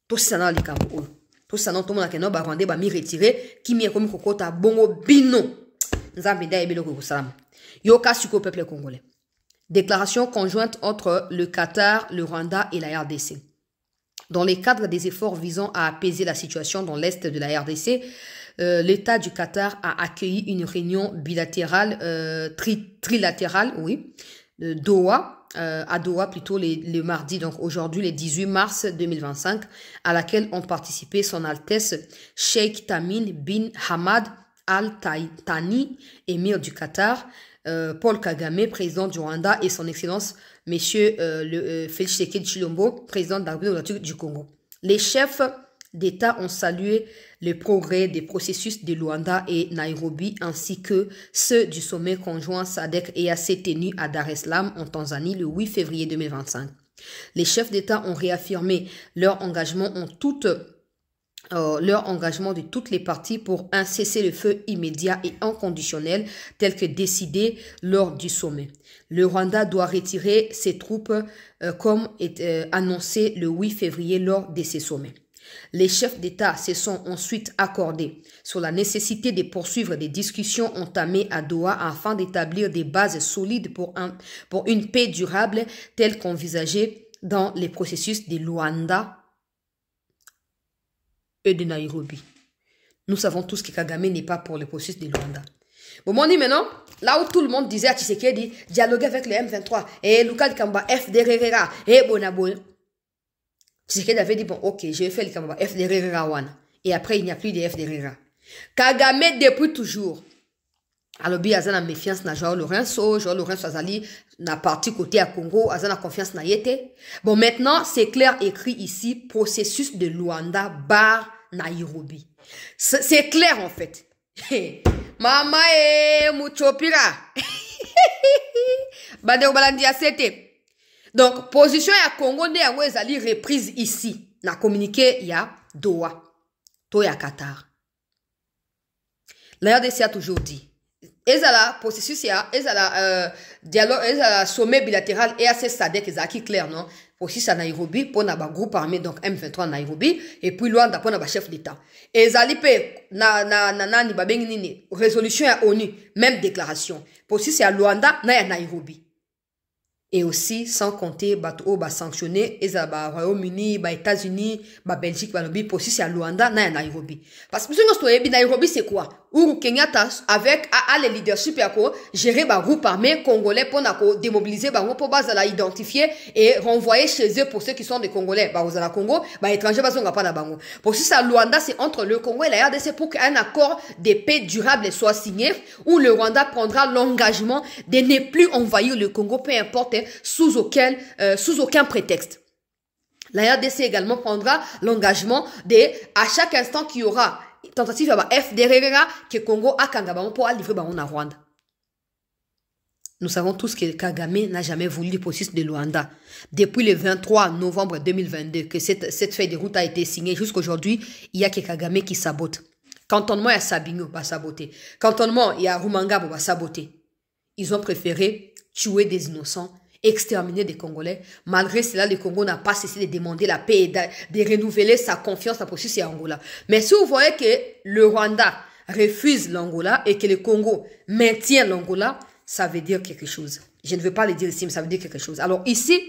To sana likambo. To sana to mona ke no ba rwandais ba mi retirer qui mi komi kokota bongo bino. Yoka suko peuple congolais. Déclaration conjointe entre le Qatar, le Rwanda et la RDC. Dans le cadre des efforts visant à apaiser la situation dans l'est de la RDC, l'État du Qatar a accueilli une réunion bilatérale, trilatérale, oui, Doha, à Doha plutôt le mardi, donc aujourd'hui le 18 mars 2025, à laquelle ont participé son Altesse Sheikh Tamim bin Hamad Al-Thani, émir du Qatar, Paul Kagame, président du Rwanda, et son excellence, monsieur Félix Tshisekedi Tshilombo, président de la République du Congo. Les chefs d'État ont salué le progrès des processus de Luanda et Nairobi, ainsi que ceux du sommet conjoint SADC-EAC tenu à Dar es Salaam, en Tanzanie, le 8 février 2025. Les chefs d'État ont réaffirmé leur engagement de toutes les parties pour un cessez-le-feu immédiat et inconditionnel tel que décidé lors du sommet. Le Rwanda doit retirer ses troupes comme annoncé le 8 février lors de ces sommets. Les chefs d'État se sont ensuite accordés sur la nécessité de poursuivre des discussions entamées à Doha afin d'établir des bases solides pour une paix durable telle qu'envisagée dans les processus de Luanda et de Nairobi. Nous savons tous que Kagame n'est pas pour le processus de Luanda. Bon, on dit maintenant, là où tout le monde disait à Tshisekedi, dialoguer avec le M23, et Lucas Kamba, FDRRA, et Bonabon. Tshisekedi avait dit, bon, ok, je vais faire le Kamba, FDRRA one. Et après, il n'y a plus de FDRRA. Kagame, depuis toujours. Alors, il y a une méfiance na Joao Lourenço Azali, na parti côté à Congo, Azana confiance na yete. Bon, maintenant, c'est clair écrit ici, processus de Luanda bar Nairobi. C'est clair, en fait. Mama e muchopira. Bade obalandi asete. Donc, position ya Congo ne ya Azali reprise ici. Na communiqué ya Doha. To ya Qatar. La RDC a toujours dit. Ezala processus ya ezala dialogue ezala sommet bilatéral et assez SADC ezaki clair non processus à Nairobi pour na ba groupe armé donc M23 à Nairobi et puis Luanda pour na ba chef d'état ezali pe na ni ba bengi nini résolution à ONU même déclaration processus à Luanda na ya Nairobi et aussi sans compter bato ba sanctionner ezaba Royaume-Uni ba États-Unis ba Belgique ba lobi processus à Luanda na ya Nairobi parce que nous to Nairobi c'est quoi Uhuru Kenyatta avec le leadership yako gérer ba groupe armé congolais pour nako démobiliser ba pour base la identifier et renvoyer chez eux pour ceux qui sont des Congolais ba aux Congo ba étrangers ba zonga pas na bango pour ça Luanda c'est entre le Congo et la RDC pour qu'un accord de paix durable soit signé où le Rwanda prendra l'engagement de ne plus envahir le Congo peu importe sous aucun prétexte. La RDC également prendra l'engagement de à chaque instant qu'il y aura tentative à FDRRA que Congo a Kangabamo pour livrer à Rwanda. Nous savons tous que Kagame n'a jamais voulu le processus de Luanda. Depuis le 23 novembre 2022 que cette feuille de route a été signée jusqu'à aujourd'hui, il y a que Kagame qui sabote. Cantonnement, il y a Sabino va saboter. Cantonnement, il y a Rumanga va saboter. ils ont préféré tuer des innocents, exterminer des Congolais. Malgré cela, le Congo n'a pas cessé de demander la paix et de renouveler sa confiance à processus à Angola. Mais si vous voyez que le Rwanda refuse l'Angola et que le Congo maintient l'Angola, ça veut dire quelque chose. Je ne veux pas le dire ici, mais ça veut dire quelque chose. Alors ici,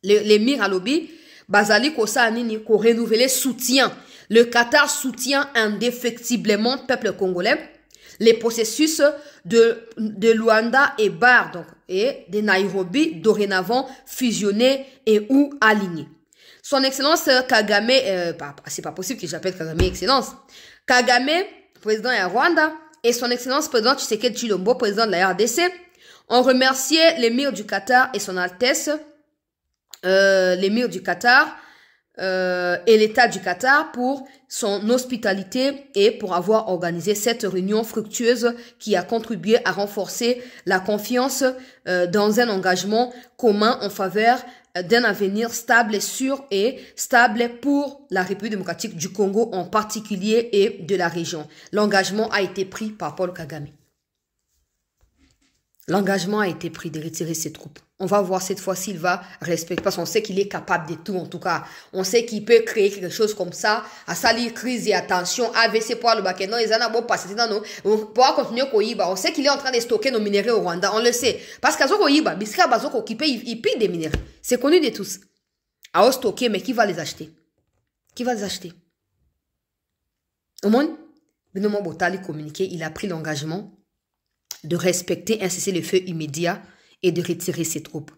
l'émir Alobi, Bazali Kosa Anini, pour renouveler soutien. Le Qatar soutient indéfectiblement le peuple congolais. Les processus de Luanda et Bar, donc, et de Nairobi, dorénavant fusionnés et ou alignés. Son Excellence Kagame, c'est pas possible que j'appelle Kagame Excellence. Kagame, président de Rwanda, et son Excellence président Tshisekedi Tshilombo, président de la RDC, ont remercié l'émir du Qatar et son Altesse, l'émir du Qatar, et l'État du Qatar pour son hospitalité et pour avoir organisé cette réunion fructueuse qui a contribué à renforcer la confiance dans un engagement commun en faveur d'un avenir stable, sûr et stable pour la République démocratique du Congo en particulier et de la région. L'engagement a été pris par Paul Kagame. L'engagement a été pris de retirer ses troupes. On va voir cette fois s'il va respecter, parce qu'on sait qu'il est capable de tout en tout cas. On sait qu'il peut créer quelque chose comme ça, à salir crise et attention, AVC pour le bac. Non, ils en ont beau passer dans nous. Pour continuer Koyiba, on sait qu'il est en train de stocker nos minéraux au Rwanda, on le sait. Parce qu'à Koyiba, Biska Bazoko qui paye, il paye des minéraux. C'est connu de tous. À stocker, mais qui va les acheter? Qui va les acheter? Au monde, Benoît Botali communiqué, il a pris l'engagement de respecter un cessez-le-feu immédiat et de retirer ses troupes.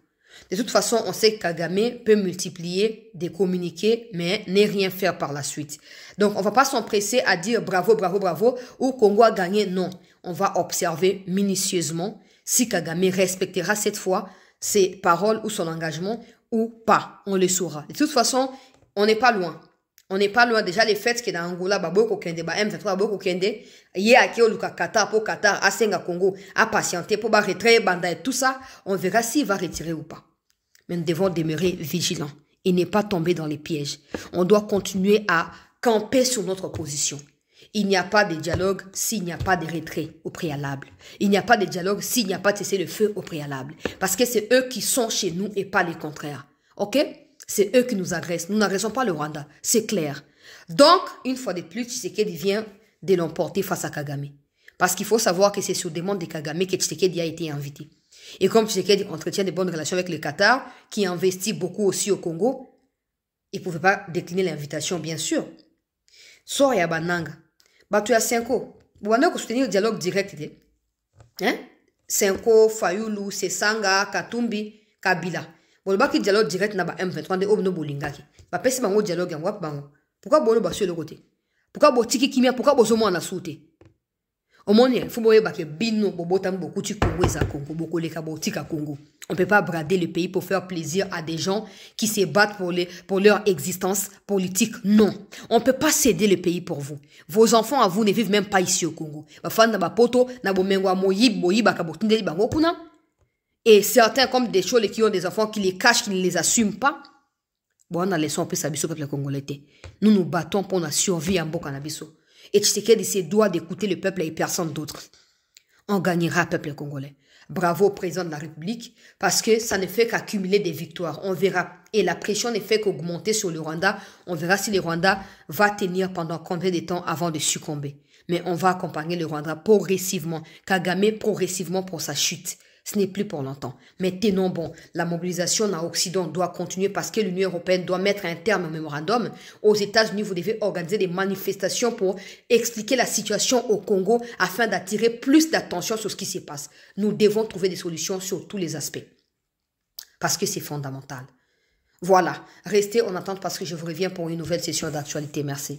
De toute façon, on sait que Kagame peut multiplier des communiqués, mais ne rien faire par la suite. Donc, on ne va pas s'empresser à dire bravo, bravo, bravo, ou Congo a gagné. Non, on va observer minutieusement si Kagame respectera cette fois ses paroles ou son engagement ou pas. On le saura. De toute façon, on n'est pas loin. On n'est pas loin. Déjà, les faits que dans Angola, Baboko Kende, M23, Baboko Kende, yé a qui au Qatar, pour Qatar, à Senga Congo, à patienter, pour retrait, banda et tout ça, on verra s'il va retirer ou pas. Mais nous devons demeurer vigilants et ne pas tomber dans les pièges. On doit continuer à camper sur notre position. Il n'y a pas de dialogue s'il n'y a pas de retrait au préalable. Il n'y a pas de dialogue s'il n'y a pas de cessez-le-feu au préalable. Parce que c'est eux qui sont chez nous et pas les contraires. OK? C'est eux qui nous agressent. Nous n'agressons pas le Rwanda. C'est clair. Donc, une fois de plus, Tshisekedi vient de l'emporter face à Kagame. Parce qu'il faut savoir que c'est sur demande de Kagame que Tshisekedi a été invité. Et comme Tshisekedi entretient de bonnes relations avec le Qatar, qui investit beaucoup aussi au Congo, il ne pouvait pas décliner l'invitation, bien sûr. Sort ya bananga. Batu ya Senko. Vous allez soutenir le dialogue direct. Hein? Senko, Fayulu, Sesanga, Katumbi, Kabila. Bon, le qui dialogue direct na ba M23 de obno bolingaki. Ba pesi bango dialogue yango bango. Pourquoi bolo ba sur le côté? Pourquoi bo tiki kimia? Pourquoi bo zomo na souté? Au moins, il faut boye ba ke bino bobo tam beaucoup ti Congo za Congo, boko le kabo tika Congo. On peut pas brader le pays pour faire plaisir à des gens qui se battent pour leur existence politique. Non. On peut pas céder le pays pour vous. Vos enfants à vous ne vivent même pas ici au Congo. Ba fan na ba poto na bo mengwa moyib boyiba kabo tunde bango kuna. Et certains, comme des choses qui ont des enfants, qui les cachent, qui ne les assument pas, bon, on a laissé un peu sa biso peuple congolais. Nous nous battons pour la survie en Bokanabiso. Et Tshisekedi se doit d'écouter le peuple et personne d'autre. On gagnera, peuple congolais. Bravo au président de la République, parce que ça ne fait qu'accumuler des victoires. On verra. Et la pression ne fait qu'augmenter sur le Rwanda. On verra si le Rwanda va tenir pendant combien de temps avant de succomber. Mais on va accompagner le Rwanda progressivement. Kagame progressivement pour sa chute. Ce n'est plus pour longtemps. Mais tenons bon, la mobilisation en Occident doit continuer parce que l'Union européenne doit mettre un terme au mémorandum. Aux États-Unis, vous devez organiser des manifestations pour expliquer la situation au Congo afin d'attirer plus d'attention sur ce qui se passe. Nous devons trouver des solutions sur tous les aspects. Parce que c'est fondamental. Voilà. Restez en attente parce que je vous reviens pour une nouvelle session d'actualité. Merci.